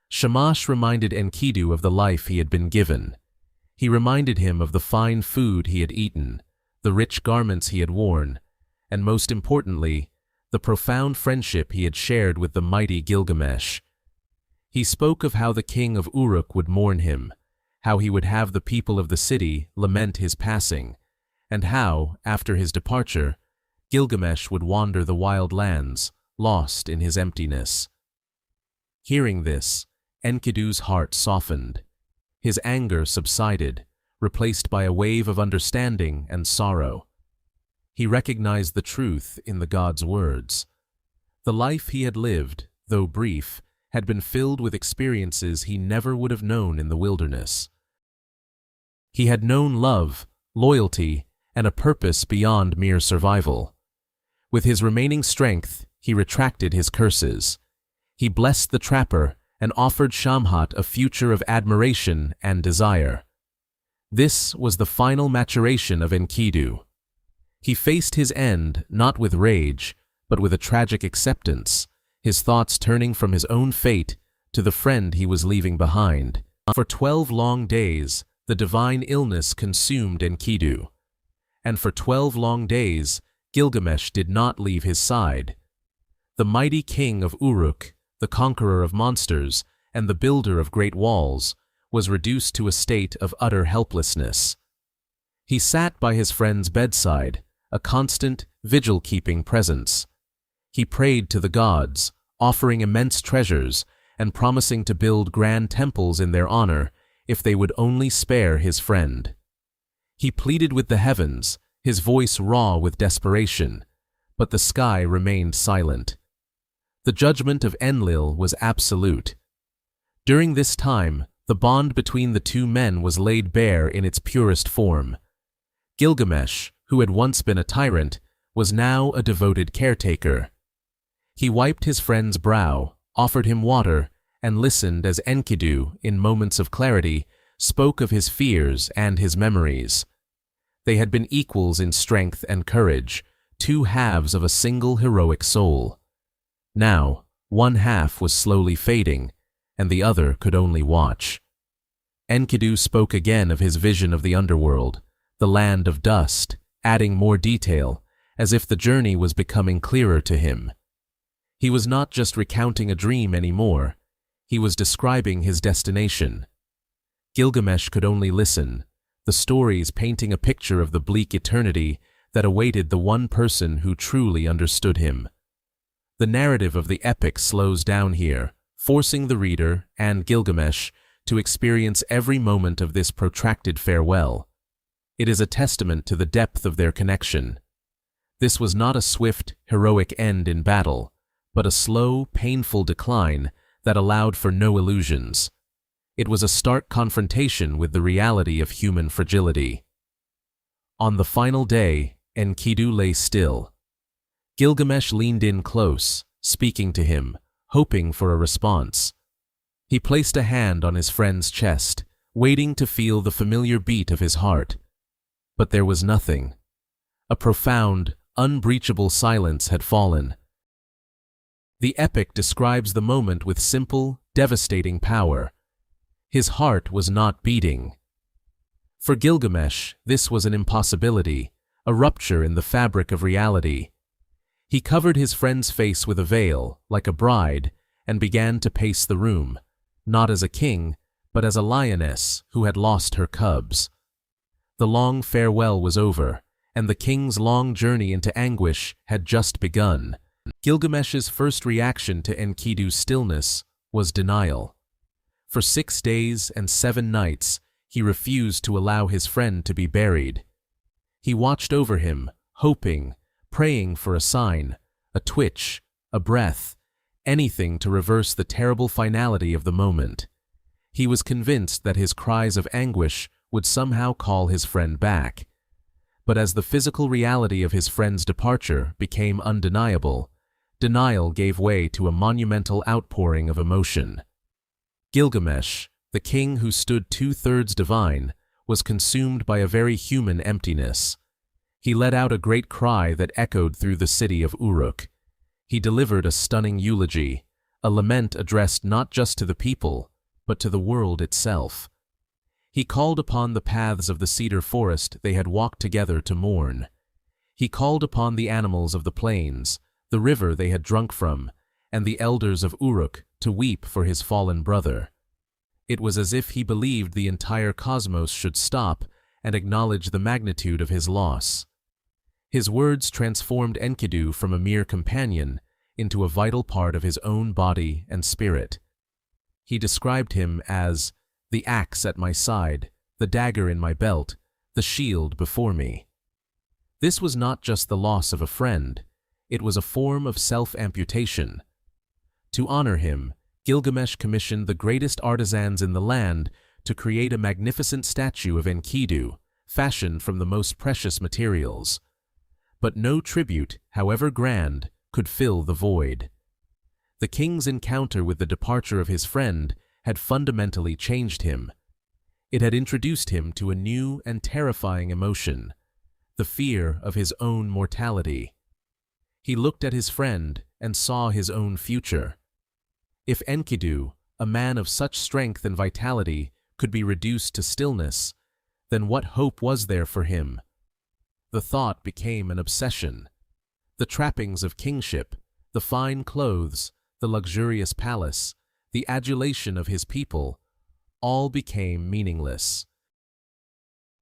Shamash reminded Enkidu of the life he had been given. He reminded him of the fine food he had eaten, the rich garments he had worn, and most importantly, the profound friendship he had shared with the mighty Gilgamesh. He spoke of how the king of Uruk would mourn him, how he would have the people of the city lament his passing, and how, after his departure, Gilgamesh would wander the wild lands, lost in his emptiness. Hearing this, Enkidu's heart softened. His anger subsided, replaced by a wave of understanding and sorrow. He recognized the truth in the god's words. The life he had lived, though brief, had been filled with experiences he never would have known in the wilderness. He had known love, loyalty, and a purpose beyond mere survival. With his remaining strength, he retracted his curses. He blessed the trapper and offered Shamhat a future of admiration and desire. This was the final maturation of Enkidu. He faced his end not with rage, but with a tragic acceptance, his thoughts turning from his own fate to the friend he was leaving behind. For 12 long days, the divine illness consumed Enkidu. And for 12 long days, Gilgamesh did not leave his side. The mighty king of Uruk, the conqueror of monsters and the builder of great walls, was reduced to a state of utter helplessness. He sat by his friend's bedside, a constant, vigil-keeping presence. He prayed to the gods, offering immense treasures and promising to build grand temples in their honor if they would only spare his friend. He pleaded with the heavens, his voice raw with desperation, but the sky remained silent. The judgment of Enlil was absolute. During this time, the bond between the two men was laid bare in its purest form. Gilgamesh, who had once been a tyrant, was now a devoted caretaker. He wiped his friend's brow, offered him water, and listened as Enkidu, in moments of clarity, spoke of his fears and his memories. They had been equals in strength and courage, two halves of a single heroic soul. Now, one half was slowly fading, and the other could only watch. Enkidu spoke again of his vision of the underworld, the land of dust, adding more detail, as if the journey was becoming clearer to him. He was not just recounting a dream anymore, he was describing his destination. Gilgamesh could only listen, the stories painting a picture of the bleak eternity that awaited the one person who truly understood him. The narrative of the epic slows down here, forcing the reader and Gilgamesh to experience every moment of this protracted farewell. It is a testament to the depth of their connection. This was not a swift, heroic end in battle, but a slow, painful decline that allowed for no illusions. It was a stark confrontation with the reality of human fragility. On the final day, Enkidu lay still. Gilgamesh leaned in close, speaking to him, hoping for a response. He placed a hand on his friend's chest, waiting to feel the familiar beat of his heart. But there was nothing. A profound, unbreachable silence had fallen. The epic describes the moment with simple, devastating power. His heart was not beating. For Gilgamesh, this was an impossibility, a rupture in the fabric of reality. He covered his friend's face with a veil, like a bride, and began to pace the room, not as a king, but as a lioness who had lost her cubs. The long farewell was over, and the king's long journey into anguish had just begun. Gilgamesh's first reaction to Enkidu's stillness was denial. For 6 days and 7 nights, he refused to allow his friend to be buried. He watched over him, hoping, praying for a sign, a twitch, a breath, anything to reverse the terrible finality of the moment. He was convinced that his cries of anguish would somehow call his friend back. But as the physical reality of his friend's departure became undeniable, denial gave way to a monumental outpouring of emotion. Gilgamesh, the king who stood 2/3 divine, was consumed by a very human emptiness. He let out a great cry that echoed through the city of Uruk. He delivered a stunning eulogy, a lament addressed not just to the people, but to the world itself. He called upon the paths of the cedar forest they had walked together to mourn. He called upon the animals of the plains, the river they had drunk from, and the elders of Uruk to weep for his fallen brother. It was as if he believed the entire cosmos should stop and acknowledge the magnitude of his loss. His words transformed Enkidu from a mere companion into a vital part of his own body and spirit. He described him as the axe at my side, the dagger in my belt, the shield before me. This was not just the loss of a friend, it was a form of self-amputation. To honor him, Gilgamesh commissioned the greatest artisans in the land to create a magnificent statue of Enkidu, fashioned from the most precious materials. But no tribute, however grand, could fill the void. The king's encounter with the departure of his friend had fundamentally changed him. It had introduced him to a new and terrifying emotion, the fear of his own mortality. He looked at his friend and saw his own future. If Enkidu, a man of such strength and vitality, could be reduced to stillness, then what hope was there for him? The thought became an obsession. The trappings of kingship, the fine clothes, the luxurious palace, the adulation of his people, all became meaningless.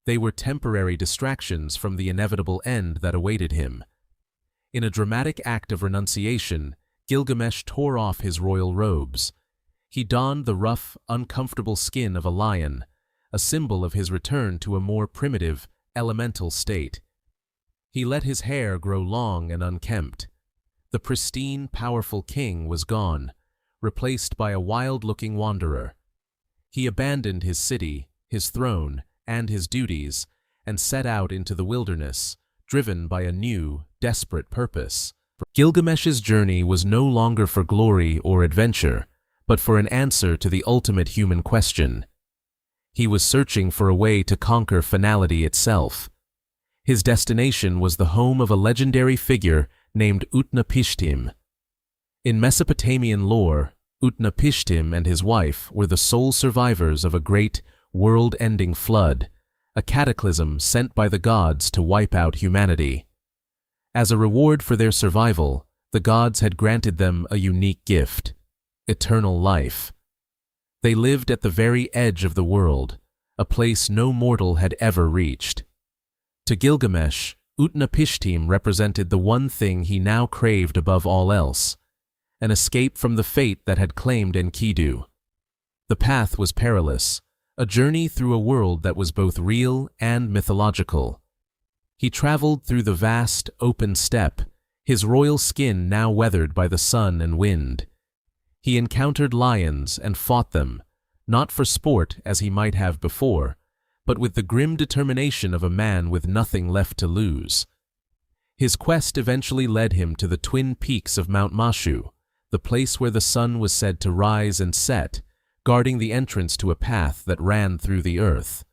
They were temporary distractions from the inevitable end that awaited him. In a dramatic act of renunciation, Gilgamesh tore off his royal robes. He donned the rough, uncomfortable skin of a lion, a symbol of his return to a more primitive, elemental state. He let his hair grow long and unkempt. The pristine, powerful king was gone, replaced by a wild-looking wanderer. He abandoned his city, his throne, and his duties, and set out into the wilderness, driven by a new, desperate purpose. Gilgamesh's journey was no longer for glory or adventure, but for an answer to the ultimate human question. He was searching for a way to conquer finality itself. His destination was the home of a legendary figure named Utnapishtim. In Mesopotamian lore, Utnapishtim and his wife were the sole survivors of a great, world-ending flood, a cataclysm sent by the gods to wipe out humanity. As a reward for their survival, the gods had granted them a unique gift: eternal life. They lived at the very edge of the world, a place no mortal had ever reached. To Gilgamesh, Utnapishtim represented the one thing he now craved above all else: an escape from the fate that had claimed Enkidu. The path was perilous, a journey through a world that was both real and mythological. He traveled through the vast, open steppe, his royal skin now weathered by the sun and wind. He encountered lions and fought them, not for sport as he might have before, but with the grim determination of a man with nothing left to lose. His quest eventually led him to the twin peaks of Mount Mashu, the place where the sun was said to rise and set, guarding the entrance to a path that ran through the earth.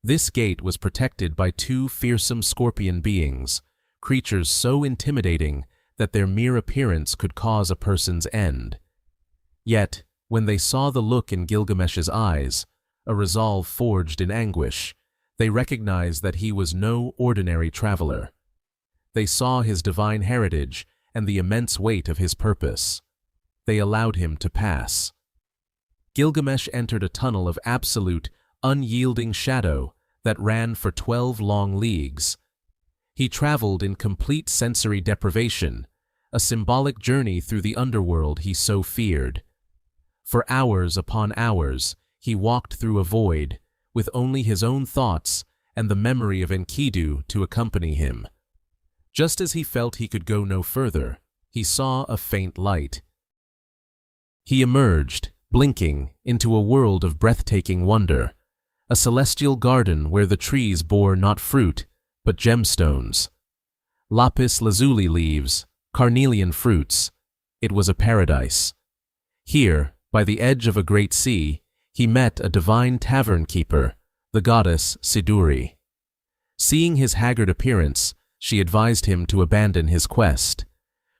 This gate was protected by two fearsome scorpion beings, creatures so intimidating that their mere appearance could cause a person's end. Yet, when they saw the look in Gilgamesh's eyes, a resolve forged in anguish, they recognized that he was no ordinary traveler. They saw his divine heritage and the immense weight of his purpose. They allowed him to pass. Gilgamesh entered a tunnel of absolute, unyielding shadow that ran for 12 long leagues. He traveled in complete sensory deprivation, a symbolic journey through the underworld he so feared. For hours upon hours, he walked through a void, with only his own thoughts and the memory of Enkidu to accompany him. Just as he felt he could go no further, he saw a faint light. He emerged, blinking, into a world of breathtaking wonder, a celestial garden where the trees bore not fruit, but gemstones. Lapis lazuli leaves, carnelian fruits. It was a paradise. Here, by the edge of a great sea, he met a divine tavern keeper, the goddess Siduri. Seeing his haggard appearance, she advised him to abandon his quest.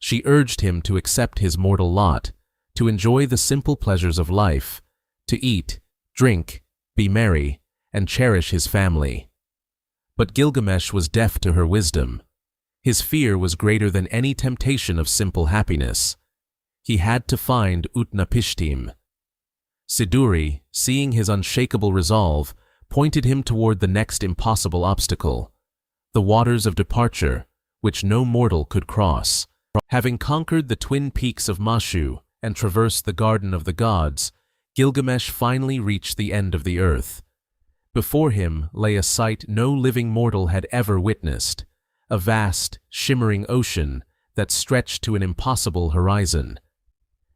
She urged him to accept his mortal lot, to enjoy the simple pleasures of life, to eat, drink, be merry, and cherish his family. But Gilgamesh was deaf to her wisdom. His fear was greater than any temptation of simple happiness. He had to find Utnapishtim. Siduri, seeing his unshakable resolve, pointed him toward the next impossible obstacle, the waters of departure, which no mortal could cross. Having conquered the twin peaks of Mashu and traversed the Garden of the Gods, Gilgamesh finally reached the end of the earth. Before him lay a sight no living mortal had ever witnessed, a vast, shimmering ocean that stretched to an impossible horizon.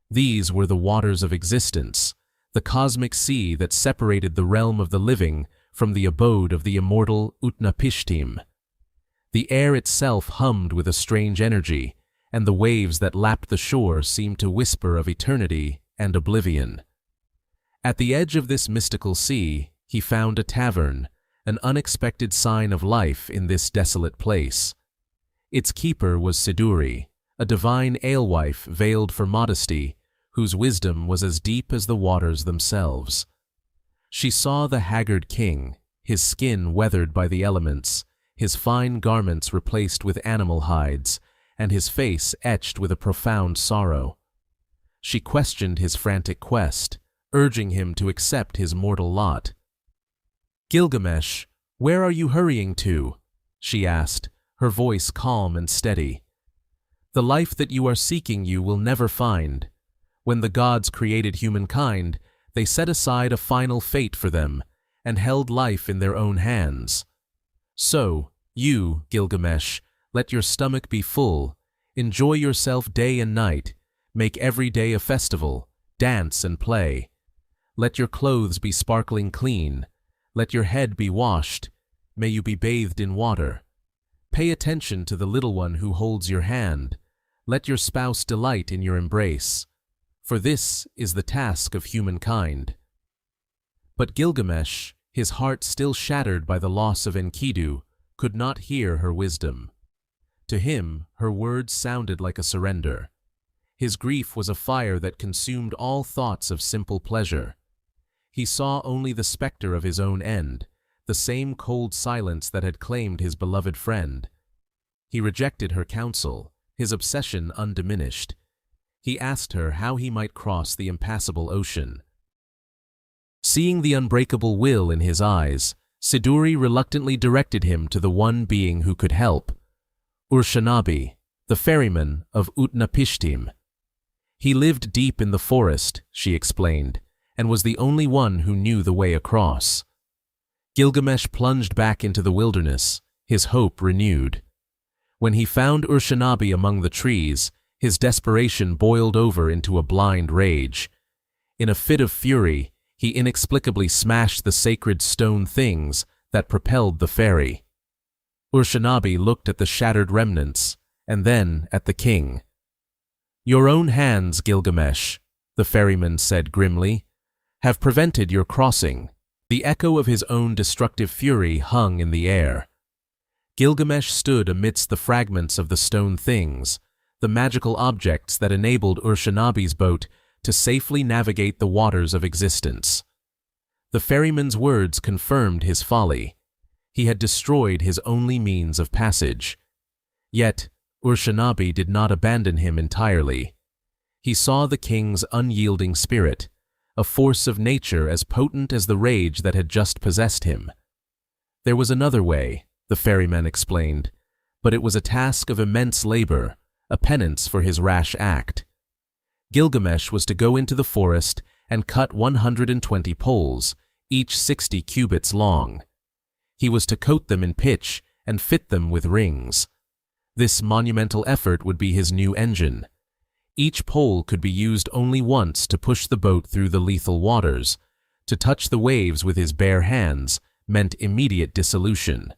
These were the waters of existence, the cosmic sea that separated the realm of the living from the abode of the immortal Utnapishtim. The air itself hummed with a strange energy, and the waves that lapped the shore seemed to whisper of eternity and oblivion. At the edge of this mystical sea, he found a tavern, an unexpected sign of life in this desolate place. Its keeper was Siduri, a divine alewife veiled for modesty, whose wisdom was as deep as the waters themselves. She saw the haggard king, his skin weathered by the elements, his fine garments replaced with animal hides, and his face etched with a profound sorrow. She questioned his frantic quest, urging him to accept his mortal lot. "Gilgamesh, where are you hurrying to?" she asked, her voice calm and steady. "The life that you are seeking you will never find. When the gods created humankind, they set aside a final fate for them and held life in their own hands. So, you, Gilgamesh, let your stomach be full, enjoy yourself day and night, make every day a festival, dance and play. Let your clothes be sparkling clean, let your head be washed, may you be bathed in water. Pay attention to the little one who holds your hand, let your spouse delight in your embrace. For this is the task of humankind." But Gilgamesh, his heart still shattered by the loss of Enkidu, could not hear her wisdom. To him, her words sounded like a surrender. His grief was a fire that consumed all thoughts of simple pleasure. He saw only the specter of his own end, the same cold silence that had claimed his beloved friend. He rejected her counsel, his obsession undiminished. He asked her how he might cross the impassable ocean. Seeing the unbreakable will in his eyes, Siduri reluctantly directed him to the one being who could help, Urshanabi, the ferryman of Utnapishtim. He lived deep in the forest, she explained, and was the only one who knew the way across. Gilgamesh plunged back into the wilderness, his hope renewed. When he found Urshanabi among the trees, his desperation boiled over into a blind rage. In a fit of fury, he inexplicably smashed the sacred stone things that propelled the ferry. Urshanabi looked at the shattered remnants, and then at the king. "Your own hands, Gilgamesh," the ferryman said grimly, "have prevented your crossing." The echo of his own destructive fury hung in the air. Gilgamesh stood amidst the fragments of the stone things, the magical objects that enabled Urshanabi's boat to safely navigate the waters of existence. The ferryman's words confirmed his folly. He had destroyed his only means of passage. Yet, Urshanabi did not abandon him entirely. He saw the king's unyielding spirit, a force of nature as potent as the rage that had just possessed him. There was another way, the ferryman explained, but it was a task of immense labor, a penance for his rash act. Gilgamesh was to go into the forest and cut 120 poles, each 60 cubits long. He was to coat them in pitch and fit them with rings. This monumental effort would be his new engine. Each pole could be used only once to push the boat through the lethal waters. To touch the waves with his bare hands meant immediate dissolution.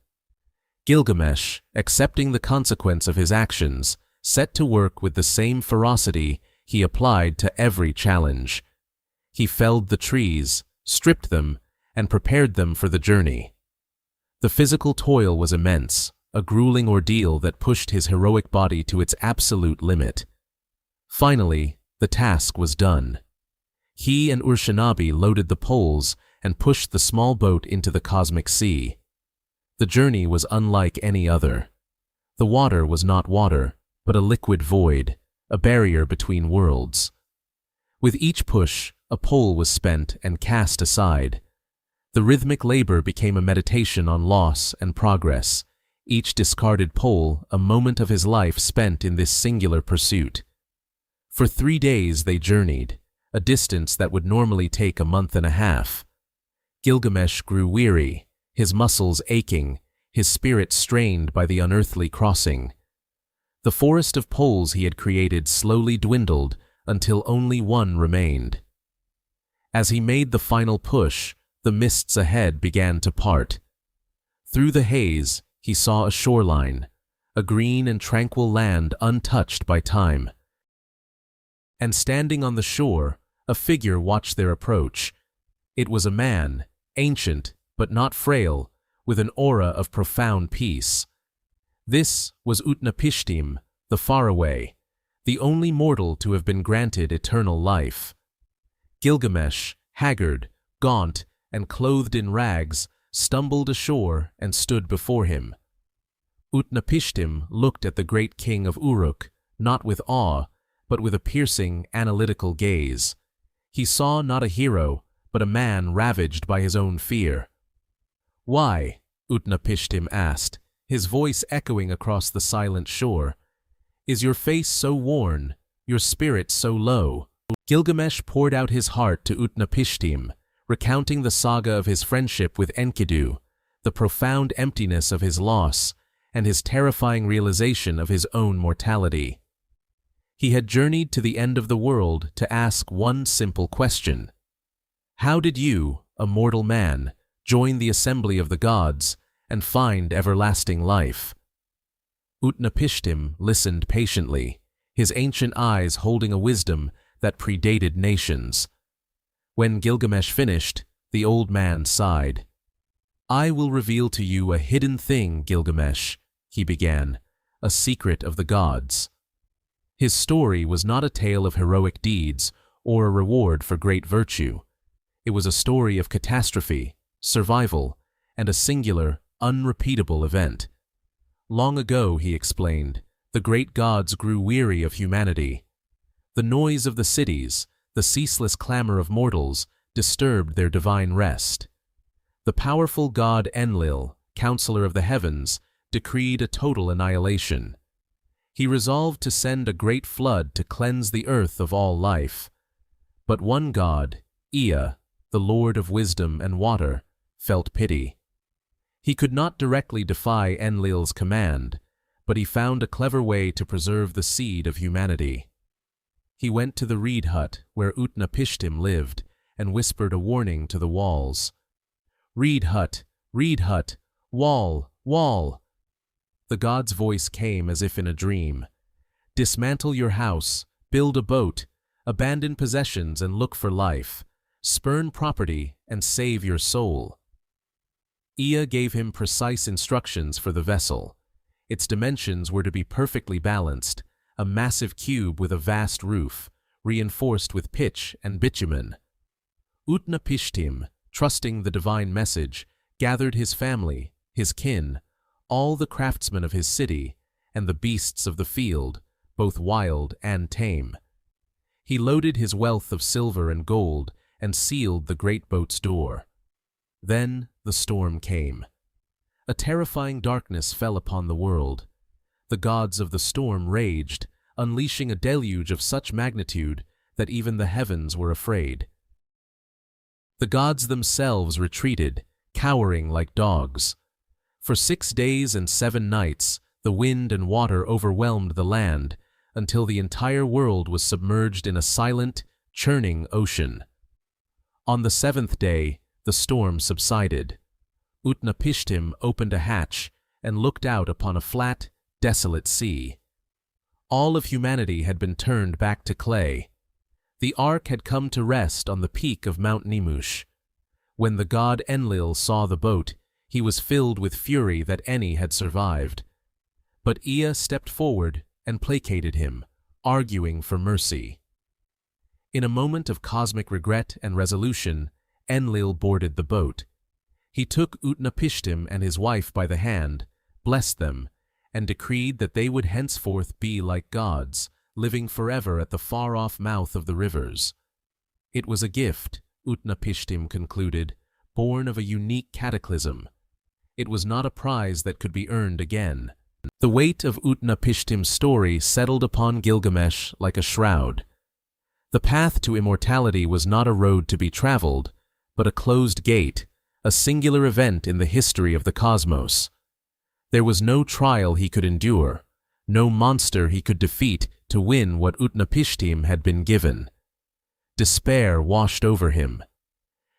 Gilgamesh, accepting the consequence of his actions, set to work with the same ferocity he applied to every challenge. He felled the trees, stripped them, and prepared them for the journey. The physical toil was immense, a grueling ordeal that pushed his heroic body to its absolute limit. Finally, the task was done. He and Urshanabi loaded the poles and pushed the small boat into the cosmic sea. The journey was unlike any other. The water was not water, but a liquid void, a barrier between worlds. With each push, a pole was spent and cast aside. The rhythmic labor became a meditation on loss and progress, each discarded pole a moment of his life spent in this singular pursuit. For 3 days they journeyed, a distance that would normally take a month and a half. Gilgamesh grew weary, his muscles aching, his spirit strained by the unearthly crossing. The forest of poles he had created slowly dwindled until only one remained. As he made the final push, the mists ahead began to part. Through the haze, he saw a shoreline, a green and tranquil land untouched by time. And standing on the shore, a figure watched their approach. It was a man, ancient but not frail, with an aura of profound peace. This was Utnapishtim, the faraway, the only mortal to have been granted eternal life. Gilgamesh, haggard, gaunt, and clothed in rags, stumbled ashore and stood before him. Utnapishtim looked at the great king of Uruk, not with awe, but with a piercing, analytical gaze. He saw not a hero, but a man ravaged by his own fear. "Why?" Utnapishtim asked, his voice echoing across the silent shore. "Is your face so worn, your spirit so low?" Gilgamesh poured out his heart to Utnapishtim, recounting the saga of his friendship with Enkidu, the profound emptiness of his loss, and his terrifying realization of his own mortality. He had journeyed to the end of the world to ask one simple question. How did you, a mortal man, join the assembly of the gods and find everlasting life? Utnapishtim listened patiently, his ancient eyes holding a wisdom that predated nations. When Gilgamesh finished, the old man sighed. "I will reveal to you a hidden thing, Gilgamesh," he began, "a secret of the gods." His story was not a tale of heroic deeds or a reward for great virtue. It was a story of catastrophe, survival, and a singular, unrepeatable event. Long ago, he explained, the great gods grew weary of humanity. The noise of the cities, the ceaseless clamor of mortals, disturbed their divine rest. The powerful god Enlil, counselor of the heavens, decreed a total annihilation. He resolved to send a great flood to cleanse the earth of all life. But one god, Ea, the lord of wisdom and water, felt pity. He could not directly defy Enlil's command, but he found a clever way to preserve the seed of humanity. He went to the reed hut where Utnapishtim lived and whispered a warning to the walls. Reed hut, wall, wall." The god's voice came as if in a dream. "Dismantle your house, build a boat, abandon possessions and look for life. Spurn property and save your soul." Ea gave him precise instructions for the vessel. Its dimensions were to be perfectly balanced, a massive cube with a vast roof, reinforced with pitch and bitumen. Utnapishtim, trusting the divine message, gathered his family, his kin, all the craftsmen of his city, and the beasts of the field, both wild and tame. He loaded his wealth of silver and gold and sealed the great boat's door. Then the storm came. A terrifying darkness fell upon the world. The gods of the storm raged, unleashing a deluge of such magnitude that even the heavens were afraid. The gods themselves retreated, cowering like dogs. For 6 days and 7 nights, the wind and water overwhelmed the land, until the entire world was submerged in a silent, churning ocean. On the 7th day, the storm subsided. Utnapishtim opened a hatch and looked out upon a flat, desolate sea. All of humanity had been turned back to clay. The ark had come to rest on the peak of Mount Nemush. When the god Enlil saw the boat, He was filled with fury that any had survived. But Ea stepped forward and placated him, arguing for mercy. In a moment of cosmic regret and resolution, Enlil boarded the boat. He took Utnapishtim and his wife by the hand, blessed them, and decreed that they would henceforth be like gods, living forever at the far-off mouth of the rivers. It was a gift, Utnapishtim concluded, born of a unique cataclysm. It was not a prize that could be earned again. The weight of Utnapishtim's story settled upon Gilgamesh like a shroud. The path to immortality was not a road to be traveled, but a closed gate, a singular event in the history of the cosmos. There was no trial he could endure, no monster he could defeat to win what Utnapishtim had been given. Despair washed over him.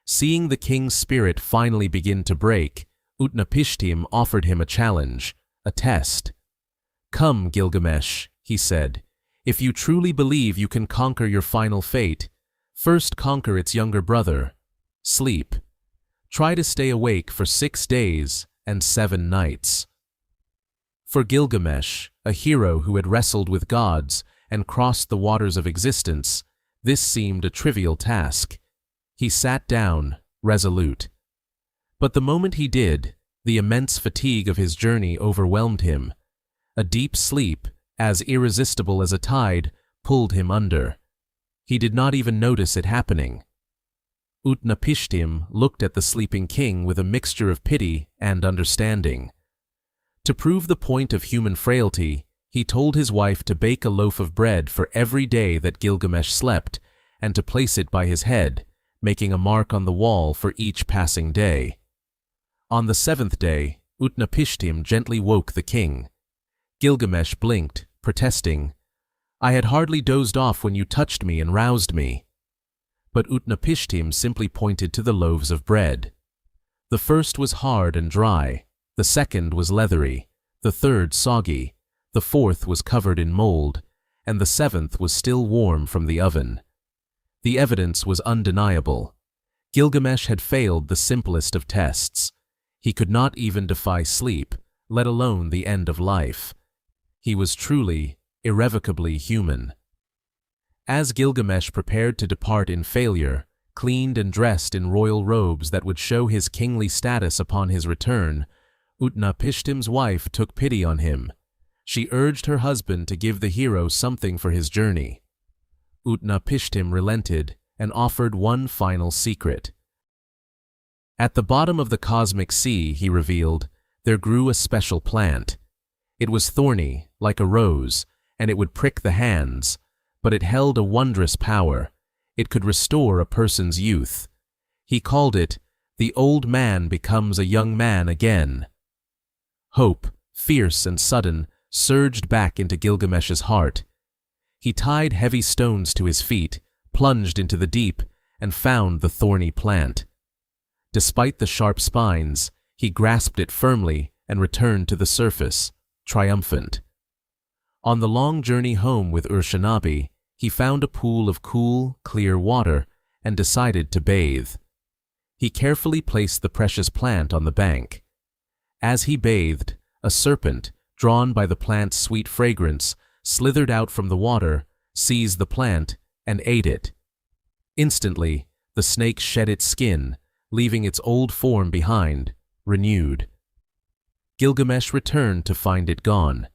Seeing the king's spirit finally begin to break, Utnapishtim offered him a challenge, a test. "Come, Gilgamesh," he said, "if you truly believe you can conquer your final fate, first conquer its younger brother, sleep. Try to stay awake for 6 days and 7 nights." For Gilgamesh, a hero who had wrestled with gods and crossed the waters of existence, this seemed a trivial task. He sat down, resolute. But the moment he did, the immense fatigue of his journey overwhelmed him. A deep sleep, as irresistible as a tide, pulled him under. He did not even notice it happening. Utnapishtim looked at the sleeping king with a mixture of pity and understanding. To prove the point of human frailty, he told his wife to bake a loaf of bread for every day that Gilgamesh slept, and to place it by his head, making a mark on the wall for each passing day. On the 7th day, Utnapishtim gently woke the king. Gilgamesh blinked, protesting, "I had hardly dozed off when you touched me and roused me." But Utnapishtim simply pointed to the loaves of bread. The first was hard and dry, the second was leathery, the third soggy, the fourth was covered in mold, and the 7th was still warm from the oven. The evidence was undeniable. Gilgamesh had failed the simplest of tests. He could not even defy sleep, let alone the end of life. He was truly, irrevocably human. As Gilgamesh prepared to depart in failure, cleaned and dressed in royal robes that would show his kingly status upon his return, Utnapishtim's wife took pity on him. She urged her husband to give the hero something for his journey. Utnapishtim relented and offered one final secret. At the bottom of the cosmic sea, he revealed, there grew a special plant. It was thorny, like a rose, and it would prick the hands, but it held a wondrous power. It could restore a person's youth. He called it, "The old man becomes a young man again." Hope, fierce and sudden, surged back into Gilgamesh's heart. He tied heavy stones to his feet, plunged into the deep, and found the thorny plant. Despite the sharp spines, he grasped it firmly and returned to the surface, triumphant. On the long journey home with Urshanabi, he found a pool of cool, clear water and decided to bathe. He carefully placed the precious plant on the bank. As he bathed, a serpent, drawn by the plant's sweet fragrance, slithered out from the water, seized the plant, and ate it. Instantly, the snake shed its skin, leaving its old form behind, renewed. Gilgamesh returned to find it gone.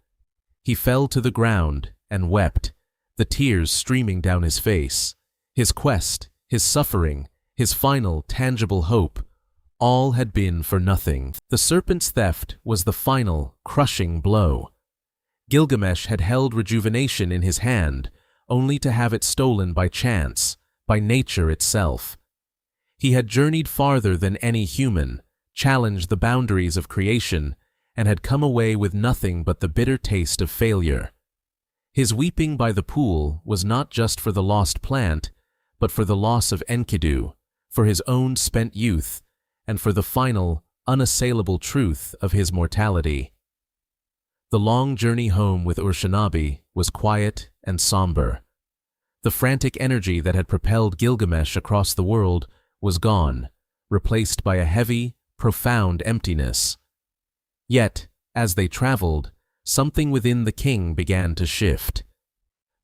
He fell to the ground and wept, the tears streaming down his face. His quest, his suffering, his final, tangible hope, all had been for nothing. The serpent's theft was the final, crushing blow. Gilgamesh had held rejuvenation in his hand, only to have it stolen by chance, by nature itself. He had journeyed farther than any human, challenged the boundaries of creation, and had come away with nothing but the bitter taste of failure. His weeping by the pool was not just for the lost plant, but for the loss of Enkidu, for his own spent youth, and for the final, unassailable truth of his mortality. The long journey home with Urshanabi was quiet and somber. The frantic energy that had propelled Gilgamesh across the world was gone, replaced by a heavy, profound emptiness. Yet, as they traveled, something within the king began to shift.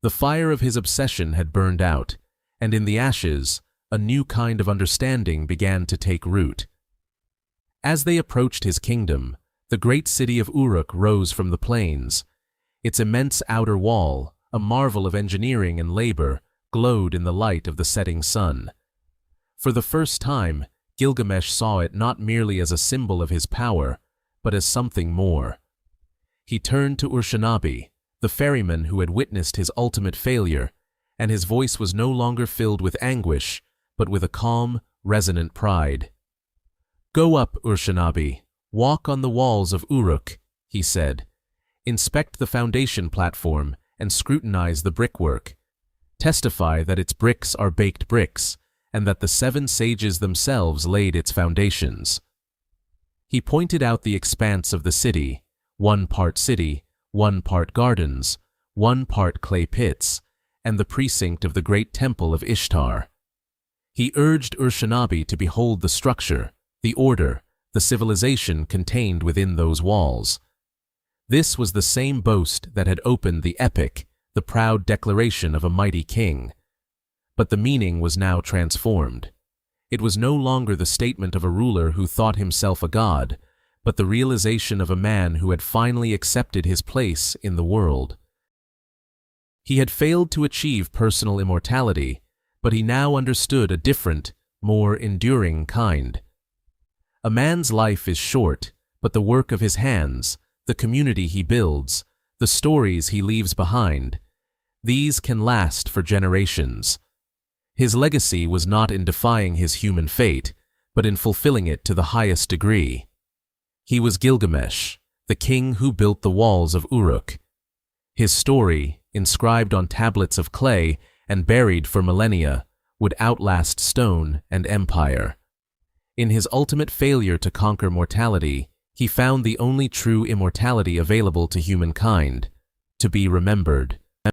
The fire of his obsession had burned out, and in the ashes, a new kind of understanding began to take root. As they approached his kingdom, the great city of Uruk rose from the plains. Its immense outer wall, a marvel of engineering and labor, glowed in the light of the setting sun. For the first time, Gilgamesh saw it not merely as a symbol of his power, but as something more. He turned to Urshanabi, the ferryman who had witnessed his ultimate failure, and his voice was no longer filled with anguish, but with a calm, resonant pride. "Go up, Urshanabi, walk on the walls of Uruk," he said. "Inspect the foundation platform and scrutinize the brickwork. Testify that its bricks are baked bricks, and that the 7 sages themselves laid its foundations." He pointed out the expanse of the city, 1 part city, 1 part gardens, 1 part clay pits, and the precinct of the great temple of Ishtar. He urged Urshanabi to behold the structure, the order, the civilization contained within those walls. This was the same boast that had opened the epic, the proud declaration of a mighty king. But the meaning was now transformed. It was no longer the statement of a ruler who thought himself a god, but the realization of a man who had finally accepted his place in the world. He had failed to achieve personal immortality, but he now understood a different, more enduring kind. A man's life is short, but the work of his hands, the community he builds, the stories he leaves behind, these can last for generations. His legacy was not in defying his human fate, but in fulfilling it to the highest degree. He was Gilgamesh, the king who built the walls of Uruk. His story, inscribed on tablets of clay and buried for millennia, would outlast stone and empire. In his ultimate failure to conquer mortality, he found the only true immortality available to humankind: to be remembered.